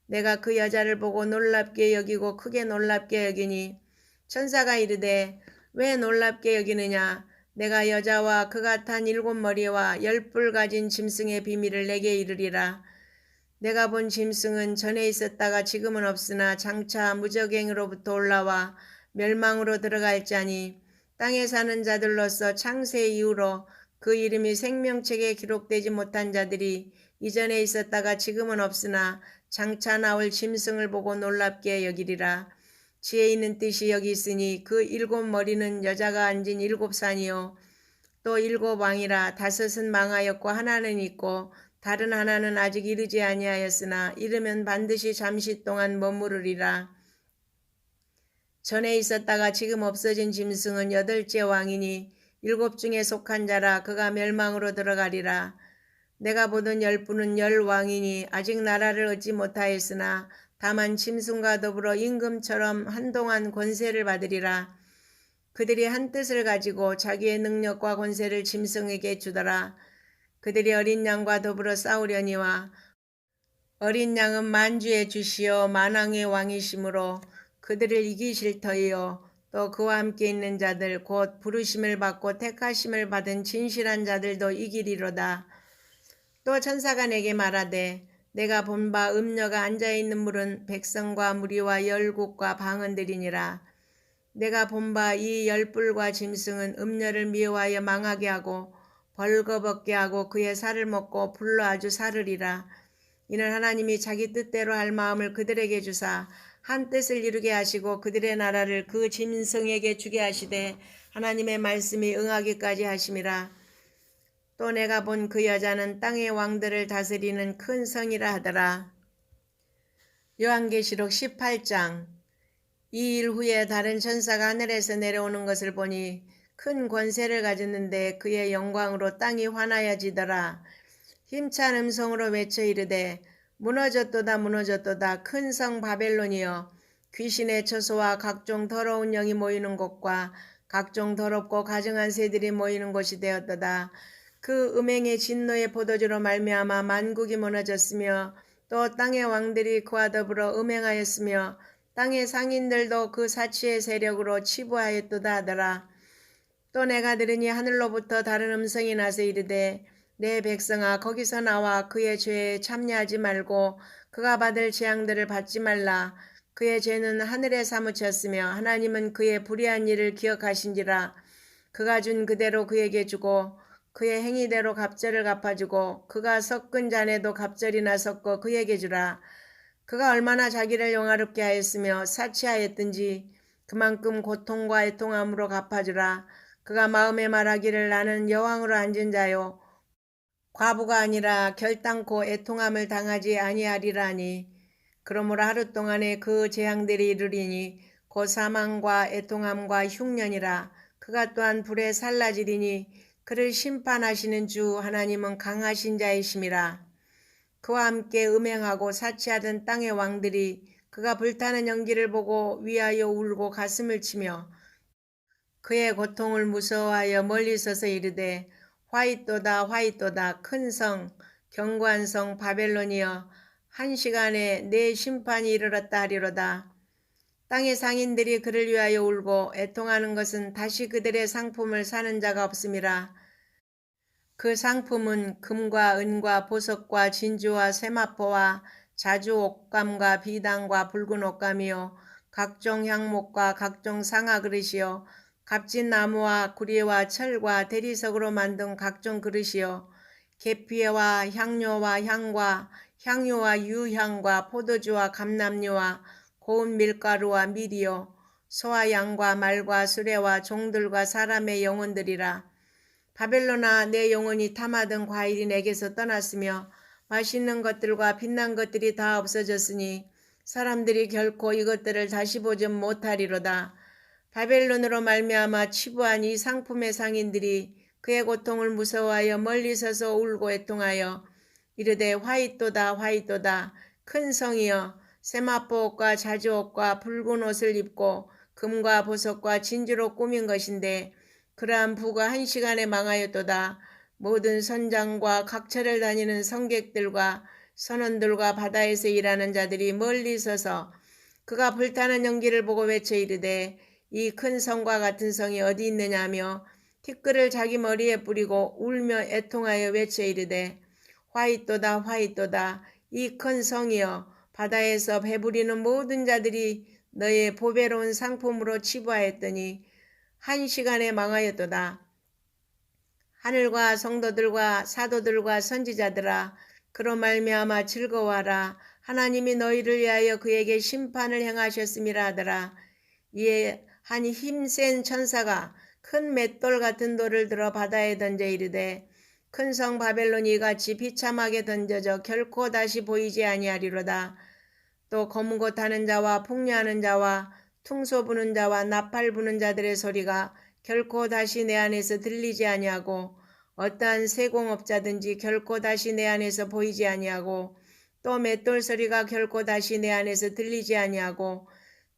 내가 그 여자를 보고 놀랍게 여기고 크게 놀랍게 여기니 천사가 이르되 왜 놀랍게 여기느냐. 내가 여자와 그가 탄 7머리와 10뿔 가진 짐승의 비밀을 내게 이르리라. 내가 본 짐승은 전에 있었다가 지금은 없으나 장차 무적행으로부터 올라와 멸망으로 들어갈 자니 땅에 사는 자들로서 창세 이후로 그 이름이 생명책에 기록되지 못한 자들이 이전에 있었다가 지금은 없으나 장차 나올 짐승을 보고 놀랍게 여기리라. 지혜 있는 뜻이 여기 있으니 그 7머리는 여자가 앉은 7산이요 또 7왕이라. 5은 망하였고 하나는 있고 다른 하나는 아직 이르지 아니하였으나 이르면 반드시 잠시 동안 머무르리라. 전에 있었다가 지금 없어진 짐승은 8째 왕이니 7 중에 속한 자라. 그가 멸망으로 들어가리라. 내가 보던 10뿔은 10왕이니 아직 나라를 얻지 못하였으나 다만 짐승과 더불어 임금처럼 한동안 권세를 받으리라. 그들이 한 뜻을 가지고 자기의 능력과 권세를 짐승에게 주더라. 그들이 어린 양과 더불어 싸우려니와 어린 양은 만주의 주시요 만왕의 왕이시므로 그들을 이기실 터이요 또 그와 함께 있는 자들 곧 부르심을 받고 택하심을 받은 진실한 자들도 이기리로다. 또 천사가 내게 말하되 내가 본 바 음녀가 앉아있는 물은 백성과 무리와 열국과 방언들이니라. 내가 본 바 이 10뿔과 짐승은 음녀를 미워하여 망하게 하고 벌거벗게 하고 그의 살을 먹고 불로 아주 사르리라. 이는 하나님이 자기 뜻대로 할 마음을 그들에게 주사 한 뜻을 이루게 하시고 그들의 나라를 그 짐승에게 주게 하시되 하나님의 말씀이 응하기까지 하심이라. 또 내가 본 그 여자는 땅의 왕들을 다스리는 큰 성이라 하더라. 요한계시록 18장. 이 일 후에 다른 천사가 하늘에서 내려오는 것을 보니 큰 권세를 가졌는데 그의 영광으로 땅이 환하여지더라. 힘찬 음성으로 외쳐 이르되 무너졌도다 무너졌도다 큰 성 바벨론이여 귀신의 처소와 각종 더러운 영이 모이는 곳과 각종 더럽고 가증한 새들이 모이는 곳이 되었도다. 그 음행의 진노의 포도주로 말미암아 만국이 무너졌으며 또 땅의 왕들이 그와 더불어 음행하였으며 땅의 상인들도 그 사치의 세력으로 치부하였도다 하더라. 또 내가 들으니 하늘로부터 다른 음성이 나서 이르되 내 백성아 거기서 나와 그의 죄에 참여하지 말고 그가 받을 재앙들을 받지 말라. 그의 죄는 하늘에 사무쳤으며 하나님은 그의 불의한 일을 기억하신지라. 그가 준 그대로 그에게 주고 그의 행위대로 갑절을 갚아주고 그가 섞은 잔에도 갑절이나 섞어 그에게 주라. 그가 얼마나 자기를 영화롭게 하였으며 사치하였든지 그만큼 고통과 애통함으로 갚아주라. 그가 마음에 말하기를 나는 여왕으로 앉은 자요 과부가 아니라 결단코 애통함을 당하지 아니하리라니. 그러므로 하루 동안에 그 재앙들이 이르리니 곧 사망과 애통함과 흉년이라. 그가 또한 불에 살라지리니 그를 심판하시는 주 하나님은 강하신 자이심이라. 그와 함께 음행하고 사치하던 땅의 왕들이 그가 불타는 연기를 보고 위하여 울고 가슴을 치며 그의 고통을 무서워하여 멀리 서서 이르되 화이또다 화이또다 큰 성 견고한 성 바벨론이여 한 시간에 내 심판이 이르렀다 하리로다. 땅의 상인들이 그를 위하여 울고 애통하는 것은 다시 그들의 상품을 사는 자가 없음이라. 그 상품은 금과 은과 보석과 진주와 세마포와 자주 옷감과 비단과 붉은 옷감이요 각종 향목과 각종 상아 그릇이요 값진 나무와 구리와 철과 대리석으로 만든 각종 그릇이요 계피와 향료와 향과 향유와 유향과 포도주와 감람류와 고운 밀가루와 밀이요 소와 양과 말과 수레와 종들과 사람의 영혼들이라. 바벨론아 내 영혼이 탐하던 과일이 내게서 떠났으며 맛있는 것들과 빛난 것들이 다 없어졌으니 사람들이 결코 이것들을 다시 보지 못하리로다. 바벨론으로 말미암아 치부한 이 상품의 상인들이 그의 고통을 무서워하여 멀리 서서 울고 애통하여 이르되 화이또다 화이또다 큰 성이여 세마포옷과 자주옷과 붉은 옷을 입고 금과 보석과 진주로 꾸민 것인데 그러한 부가 한 시간에 망하였도다. 모든 선장과 각처를 다니는 성객들과 선원들과 바다에서 일하는 자들이 멀리 서서 그가 불타는 연기를 보고 외쳐 이르되 이 큰 성과 같은 성이 어디 있느냐며 티끌을 자기 머리에 뿌리고 울며 애통하여 외쳐 이르되 화이또다 화이또다 이 큰 성이여 바다에서 배부리는 모든 자들이 너의 보배로운 상품으로 치부하였더니 한 시간에 망하였도다. 하늘과 성도들과 사도들과 선지자들아 그로 말미암아 즐거워하라. 하나님이 너희를 위하여 그에게 심판을 행하셨음이라 하더라. 이에 한 힘센 천사가 큰 맷돌 같은 돌을 들어 바다에 던져 이르되 큰 성 바벨론이 이같이 비참하게 던져져 결코 다시 보이지 아니하리로다. 또 검은 타는 자와 풍류하는 자와 퉁소 부는 자와 나팔 부는 자들의 소리가 결코 다시 내 안에서 들리지 아니하고 어떠한 세공업자든지 결코 다시 내 안에서 보이지 아니하고 또 맷돌 소리가 결코 다시 내 안에서 들리지 아니하고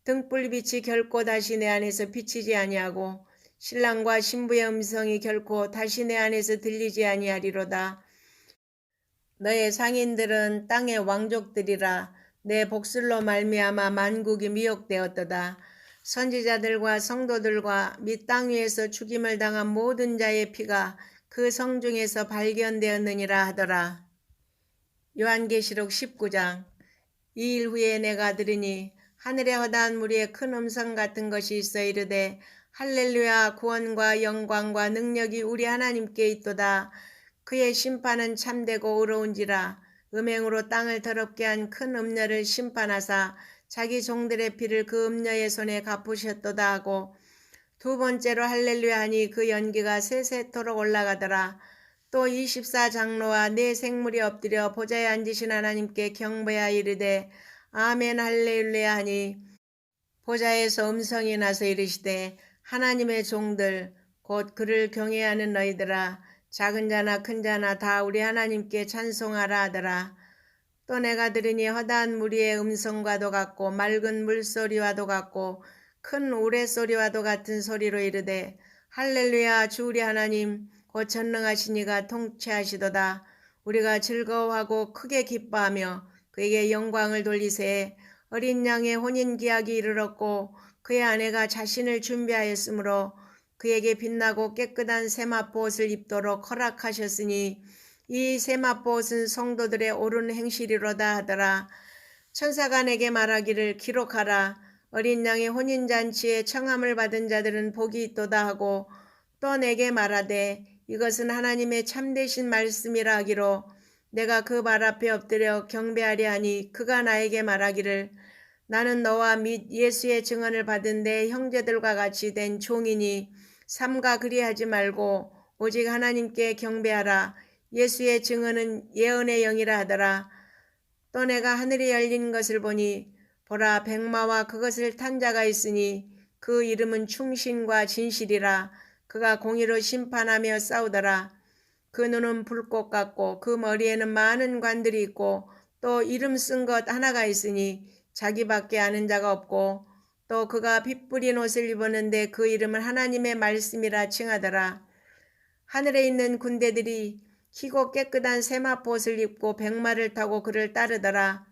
등불빛이 결코 다시 내 안에서 비치지 아니하고 신랑과 신부의 음성이 결코 다시 내 안에서 들리지 아니하리로다. 너의 상인들은 땅의 왕족들이라. 내 복술로 말미암아 만국이 미혹되었도다. 선지자들과 성도들과 및 땅 위에서 죽임을 당한 모든 자의 피가 그 성중에서 발견되었느니라 하더라. 요한계시록 19장. 이 일 후에 내가 들으니 하늘의 허다한 무리에 큰 음성 같은 것이 있어 이르되 할렐루야 구원과 영광과 능력이 우리 하나님께 있도다. 그의 심판은 참되고 의로운지라. 음행으로 땅을 더럽게 한 큰 음녀를 심판하사 자기 종들의 피를 그 음녀의 손에 갚으셨도다 하고 두 번째로 할렐루야 하니 그 연기가 세세토록 올라가더라. 또 24장로와 네 생물이 엎드려 보좌에 앉으신 하나님께 경배하여 이르되 아멘 할렐루야 하니 보좌에서 음성이 나서 이르시되 하나님의 종들 곧 그를 경외하는 너희들아 작은 자나 큰 자나 다 우리 하나님께 찬송하라 하더라. 또 내가 들으니 허다한 무리의 음성과도 같고 맑은 물소리와도 같고 큰 우레소리와도 같은 소리로 이르되 할렐루야 주 우리 하나님 곧 전능하신 이가 통치하시도다. 우리가 즐거워하고 크게 기뻐하며 그에게 영광을 돌리세. 어린 양의 혼인기약이 이르렀고 그의 아내가 자신을 준비하였으므로 그에게 빛나고 깨끗한 세마포옷을 입도록 허락하셨으니 이 세마포옷은 성도들의 옳은 행실이로다 하더라. 천사가 내게 말하기를 기록하라. 어린 양의 혼인잔치에 청함을 받은 자들은 복이 있도다 하고 또 내게 말하되 이것은 하나님의 참되신 말씀이라 하기로 내가 그 발 앞에 엎드려 경배하려 하니 그가 나에게 말하기를 나는 너와 및 예수의 증언을 받은 내 형제들과 같이 된 종이니 삼가 그리하지 말고 오직 하나님께 경배하라. 예수의 증언은 예언의 영이라 하더라. 또 내가 하늘이 열린 것을 보니 보라 백마와 그것을 탄 자가 있으니 그 이름은 충신과 진실이라. 그가 공의로 심판하며 싸우더라. 그 눈은 불꽃 같고 그 머리에는 많은 관들이 있고 또 이름 쓴 것 하나가 있으니 자기밖에 아는 자가 없고 또 그가 빛 뿌린 옷을 입었는데 그 이름을 하나님의 말씀이라 칭하더라. 하늘에 있는 군대들이 희고 깨끗한 세마포옷을 입고 백마를 타고 그를 따르더라.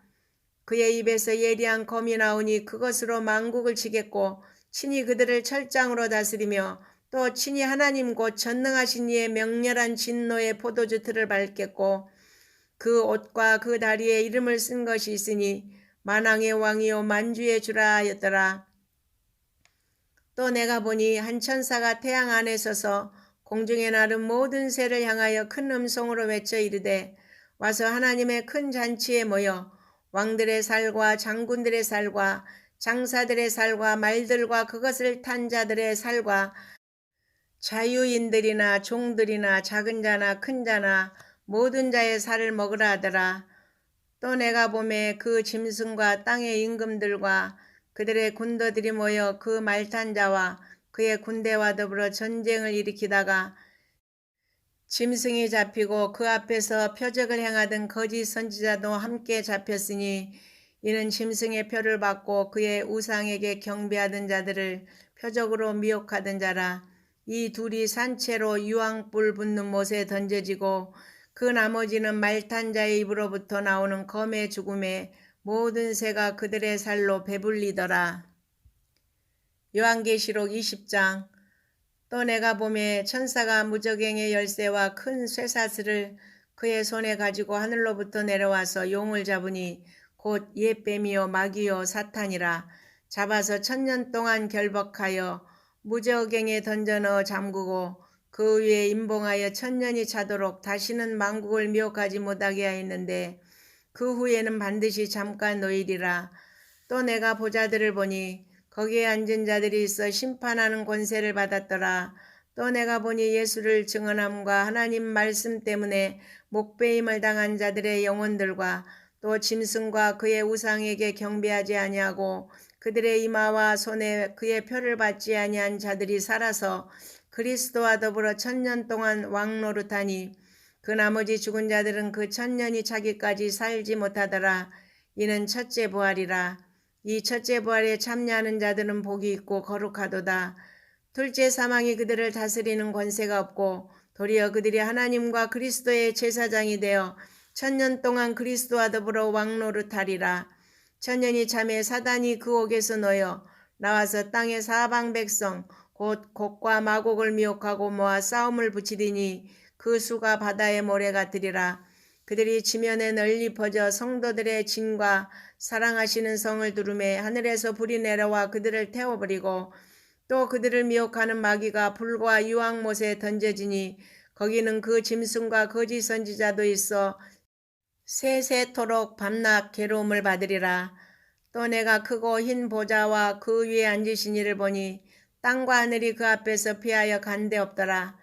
그의 입에서 예리한 검이 나오니 그것으로 만국을 치겠고 친히 그들을 철장으로 다스리며 또 친히 하나님 곧 전능하신 이의 명렬한 진노의 포도주 틀을 밟겠고 그 옷과 그 다리에 이름을 쓴 것이 있으니 만왕의 왕이요 만주의 주라 하였더라. 또 내가 보니 한 천사가 태양 안에 서서 공중에 나른 모든 새를 향하여 큰 음성으로 외쳐 이르되 와서 하나님의 큰 잔치에 모여 왕들의 살과 장군들의 살과 장사들의 살과 말들과 그것을 탄 자들의 살과 자유인들이나 종들이나 작은 자나 큰 자나 모든 자의 살을 먹으라 하더라. 또 내가 보매 그 짐승과 땅의 임금들과 그들의 군도들이 모여 그 말탄 자와 그의 군대와 더불어 전쟁을 일으키다가 짐승이 잡히고 그 앞에서 표적을 행하던 거짓 선지자도 함께 잡혔으니 이는 짐승의 표를 받고 그의 우상에게 경배하던 자들을 표적으로 미혹하던 자라. 이 둘이 산채로 유황불 붙는 못에 던져지고 그 나머지는 말탄 자의 입으로부터 나오는 검의 죽음에 모든 새가 그들의 살로 배불리더라. 요한계시록 20장. 또 내가 보매 천사가 무저갱의 열쇠와 큰 쇠사슬을 그의 손에 가지고 하늘로부터 내려와서 용을 잡으니 곧 옛뱀이요 마귀요 사탄이라. 잡아서 1000년 동안 결박하여 무저갱에 던져 넣어 잠그고 그 위에 임봉하여 1000년이 차도록 다시는 만국을 미혹하지 못하게 하였는데 그 후에는 반드시 잠깐 노일이라. 또 내가 보자들을 보니 거기에 앉은 자들이 있어 심판하는 권세를 받았더라. 또 내가 보니 예수를 증언함과 하나님 말씀 때문에 목배임을 당한 자들의 영혼들과 또 짐승과 그의 우상에게 경배하지 아니하고 그들의 이마와 손에 그의 표를 받지 아니한 자들이 살아서 그리스도와 더불어 1000년 동안 왕노릇하니 그 나머지 죽은 자들은 그 1000년이 차기까지 살지 못하더라. 이는 첫째 부활이라. 이 첫째 부활에 참여하는 자들은 복이 있고 거룩하도다. 둘째 사망이 그들을 다스리는 권세가 없고 도리어 그들이 하나님과 그리스도의 제사장이 되어 1000년 동안 그리스도와 더불어 왕노릇하리라. 1000년이 참에 사단이 그 옥에서 놓여 나와서 땅의 사방 백성 곧 곡과 마곡을 미혹하고 모아 싸움을 붙이리니 그 수가 바다의 모래 같으리라. 그들이 지면에 널리 퍼져 성도들의 진과 사랑하시는 성을 두르매 하늘에서 불이 내려와 그들을 태워버리고 또 그들을 미혹하는 마귀가 불과 유황못에 던져지니 거기는 그 짐승과 거짓 선지자도 있어 세세토록 밤낮 괴로움을 받으리라. 또 내가 크고 흰 보좌와 그 위에 앉으신 이를 보니 땅과 하늘이 그 앞에서 피하여 간 데 없더라.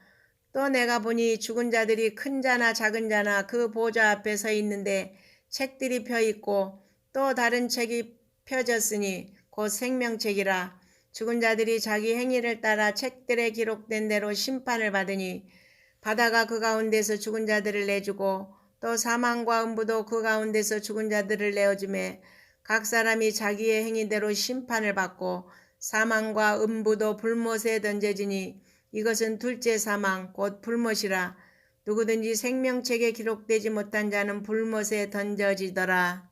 또 내가 보니 죽은 자들이 큰 자나 작은 자나 그 보좌 앞에 서 있는데 책들이 펴 있고 또 다른 책이 펴졌으니 곧 생명책이라. 죽은 자들이 자기 행위를 따라 책들에 기록된 대로 심판을 받으니 바다가 그 가운데서 죽은 자들을 내주고 또 사망과 음부도 그 가운데서 죽은 자들을 내어주매 각 사람이 자기의 행위대로 심판을 받고 사망과 음부도 불못에 던져지니 이것은 둘째 사망 곧 불못이라. 누구든지 생명책에 기록되지 못한 자는 불못에 던져지더라.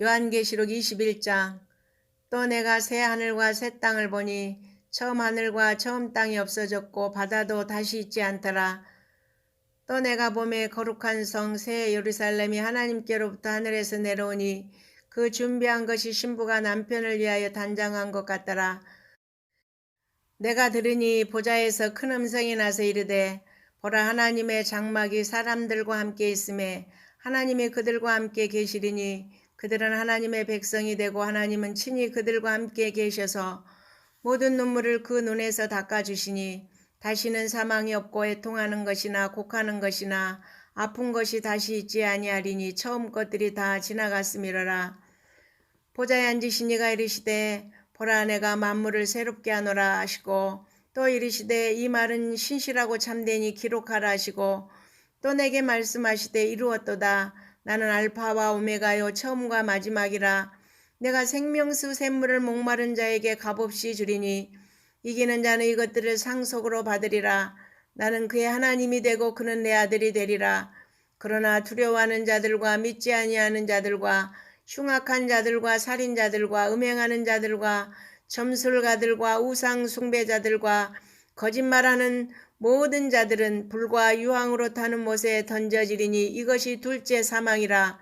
요한계시록 21장. 또 내가 새 하늘과 새 땅을 보니 처음 하늘과 처음 땅이 없어졌고 바다도 다시 있지 않더라. 또 내가 보매 거룩한 성 새 예루살렘이 하나님께로부터 하늘에서 내려오니 그 준비한 것이 신부가 남편을 위하여 단장한 것 같더라. 내가 들으니 보좌에서 큰 음성이 나서 이르되 보라 하나님의 장막이 사람들과 함께 있음에 하나님이 그들과 함께 계시리니 그들은 하나님의 백성이 되고 하나님은 친히 그들과 함께 계셔서 모든 눈물을 그 눈에서 닦아주시니 다시는 사망이 없고 애통하는 것이나 곡하는 것이나 아픈 것이 다시 있지 아니하리니 처음 것들이 다 지나갔음이로라. 보좌에 앉으신 이가 이르시되 보라 내가 만물을 새롭게 하노라 하시고 또 이르시되 이 말은 신실하고 참되니 기록하라 하시고 또 내게 말씀하시되 이루었도다. 나는 알파와 오메가요 처음과 마지막이라. 내가 생명수 샘물을 목마른 자에게 값없이 주리니 이기는 자는 이것들을 상속으로 받으리라. 나는 그의 하나님이 되고 그는 내 아들이 되리라. 그러나 두려워하는 자들과 믿지 아니하는 자들과 흉악한 자들과 살인자들과 음행하는 자들과 점술가들과 우상 숭배자들과 거짓말하는 모든 자들은 불과 유황으로 타는 못에 던져지리니 이것이 둘째 사망이라.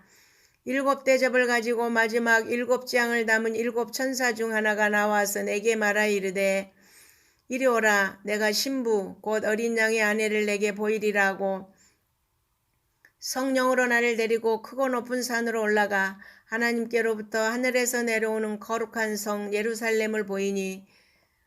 일곱 대접을 가지고 마지막 일곱 재앙을 담은 일곱 천사 중 하나가 나와서 내게 말하 이르되 이리 오라. 내가 신부 곧 어린 양의 아내를 내게 보이리라 하고 성령으로 나를 데리고 크고 높은 산으로 올라가 하나님께로부터 하늘에서 내려오는 거룩한 성 예루살렘을 보이니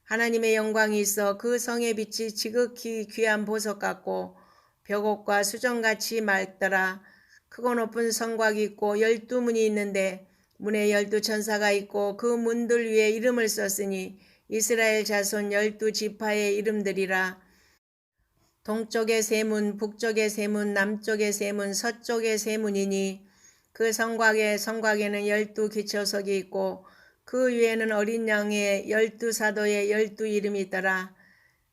하나님의 영광이 있어 그 성의 빛이 지극히 귀한 보석 같고 벽옥과 수정같이 맑더라. 크고 높은 성곽이 있고 12문이 있는데 문에 12천사가 있고 그 문들 위에 이름을 썼으니 이스라엘 자손 12지파의 이름들이라. 동쪽의 세 문, 북쪽의 세 문, 남쪽의 세 문, 서쪽의 세 문이니 그 성곽에는 12기초석이 있고 그 위에는 어린 양의 12사도의 12이름이 있더라.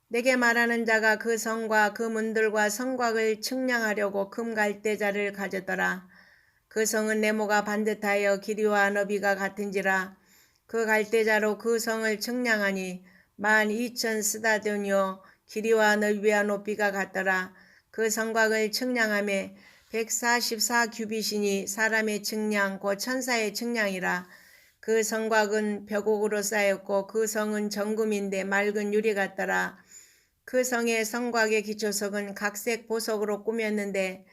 내게 말하는 자가 그 성과 그 문들과 성곽을 측량하려고 금갈대자를 가졌더라. 그 성은 네모가 반듯하여 길이와 너비가 같은지라. 그 갈대자로 그 성을 측량하니 12,000스다디오니요 길이와 너비와 높이가 같더라. 그 성곽을 측량하며 144규빗이니 사람의 측량 곧 천사의 측량이라. 그 성곽은 벽옥으로 쌓였고 그 성은 정금인데 맑은 유리 같더라. 그 성의 성곽의 기초석은 각색 보석으로 꾸몄는데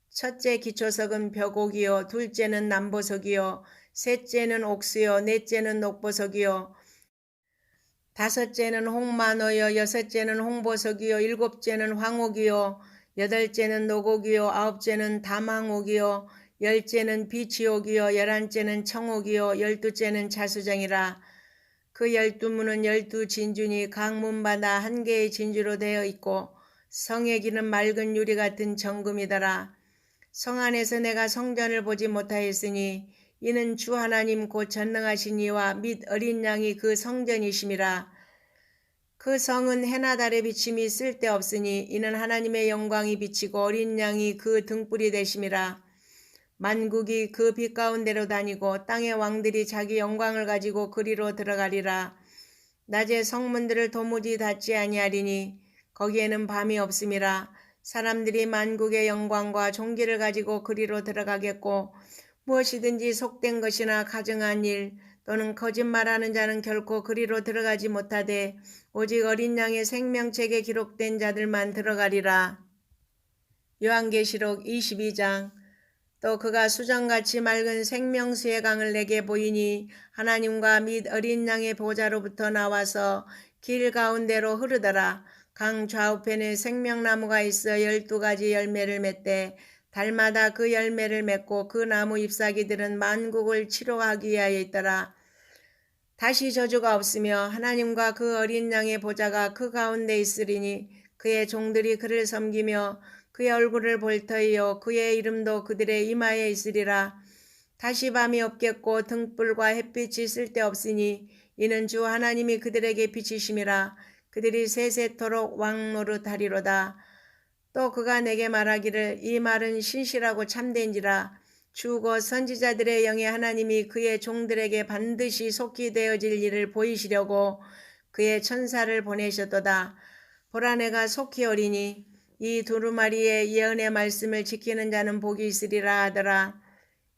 첫째 기초석은 벽옥이요 둘째는 남보석이요 셋째는 옥수요 넷째는 녹보석이요 다섯째는 홍마노요 여섯째는 홍보석이요 일곱째는 황옥이요 여덟째는 녹옥이요 아홉째는 담황옥이요 열째는 비치옥이요 열한째는 청옥이요 열두째는 자수정이라. 그 12문은 12진주니 각 문마다 한 개의 진주로 되어 있고 성의 길은 맑은 유리 같은 정금이더라. 성 안에서 내가 성전을 보지 못하였으니 이는 주 하나님 곧 전능하신 이와 및 어린 양이 그 성전이심이라. 그 성은 해나 달의 비침이 쓸데없으니 이는 하나님의 영광이 비치고 어린 양이 그 등불이 되심이라. 만국이 그 빛 가운데로 다니고 땅의 왕들이 자기 영광을 가지고 그리로 들어가리라. 낮에 성문들을 도무지 닫지 아니하리니 거기에는 밤이 없음이라. 사람들이 만국의 영광과 존귀를 가지고 그리로 들어가겠고 무엇이든지 속된 것이나 가증한 일 또는 거짓말하는 자는 결코 그리로 들어가지 못하되 오직 어린 양의 생명책에 기록된 자들만 들어가리라. 요한계시록 22장. 또 그가 수정같이 맑은 생명수의 강을 내게 보이니 하나님과 및 어린 양의 보좌로부터 나와서 길 가운데로 흐르더라. 강 좌우편에 생명나무가 있어 12가지 열매를 맺되 달마다 그 열매를 맺고 그 나무 잎사귀들은 만국을 치료하기 위하여 있더라. 다시 저주가 없으며 하나님과 그 어린 양의 보좌가 그 가운데 있으리니 그의 종들이 그를 섬기며 그의 얼굴을 볼 터이요 그의 이름도 그들의 이마에 있으리라. 다시 밤이 없겠고 등불과 햇빛이 쓸데없으니 이는 주 하나님이 그들에게 비치심이라. 그들이 세세토록 왕노릇하리로다. 또 그가 내게 말하기를 이 말은 신실하고 참된지라. 주 곧 선지자들의 영에 하나님이 그의 종들에게 반드시 속히 되어질 일을 보이시려고 그의 천사를 보내셨도다. 보라 내가 속히 오리니 이 두루마리의 예언의 말씀을 지키는 자는 복이 있으리라 하더라.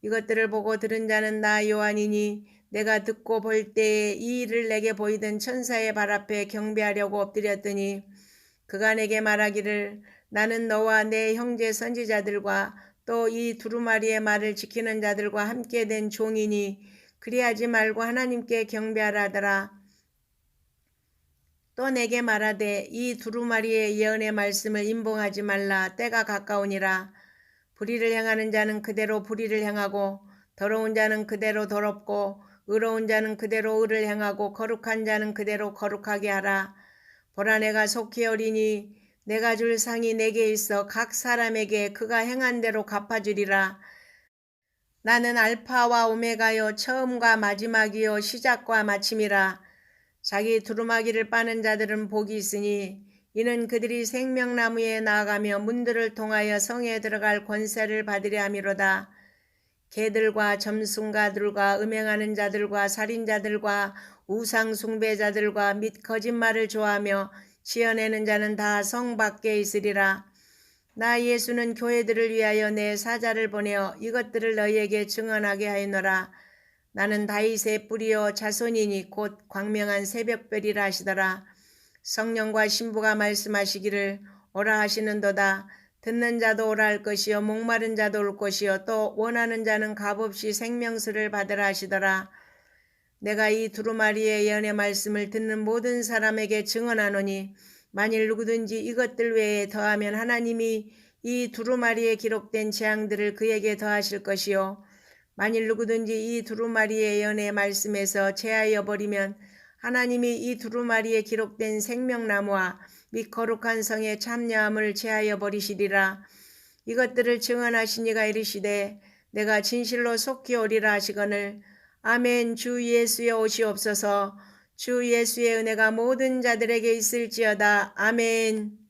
이것들을 보고 들은 자는 나 요한이니 내가 듣고 볼 때에 이 일을 내게 보이던 천사의 발 앞에 경배하려고 엎드렸더니 그가 내게 말하기를 나는 너와 내 형제 선지자들과 또 이 두루마리의 말을 지키는 자들과 함께 된 종이니 그리하지 말고 하나님께 경배하라 하더라. 또 내게 말하되 이 두루마리의 예언의 말씀을 임봉하지 말라. 때가 가까우니라. 불의를 행하는 자는 그대로 불의를 행하고 더러운 자는 그대로 더럽고 의로운 자는 그대로 의를 행하고 거룩한 자는 그대로 거룩하게 하라. 보라 내가 속히 오리니 내가 줄 상이 내게 있어 각 사람에게 그가 행한 대로 갚아주리라. 나는 알파와 오메가요 처음과 마지막이요 시작과 마침이라. 자기 두루마기를 빠는 자들은 복이 있으니 이는 그들이 생명나무에 나아가며 문들을 통하여 성에 들어갈 권세를 받으려 함이로다. 개들과 점순가들과 음행하는 자들과 살인자들과 우상 숭배자들과 및 거짓말을 좋아하며 지어내는 자는 다 성 밖에 있으리라. 나 예수는 교회들을 위하여 내 사자를 보내어 이것들을 너희에게 증언하게 하였노라. 나는 다윗의 뿌리요 자손이니 곧 광명한 새벽별이라 하시더라. 성령과 신부가 말씀하시기를 오라 하시는도다. 듣는 자도 오라 할 것이요 목마른 자도 올 것이요 또 원하는 자는 값없이 생명수를 받으라 하시더라. 내가 이 두루마리의 예언의 말씀을 듣는 모든 사람에게 증언하노니 만일 누구든지 이것들 외에 더하면 하나님이 이 두루마리에 기록된 재앙들을 그에게 더하실 것이요 만일 누구든지 이 두루마리의 예언의 말씀에서 제하여 버리면 하나님이 이 두루마리에 기록된 생명나무와 및 거룩한 성의 참여함을 제하여 버리시리라. 이것들을 증언하신 이가 이르시되 내가 진실로 속히 오리라 하시거늘 아멘. 주 예수의 오시옵소서. 주 예수의 은혜가 모든 자들에게 있을지어다. 아멘.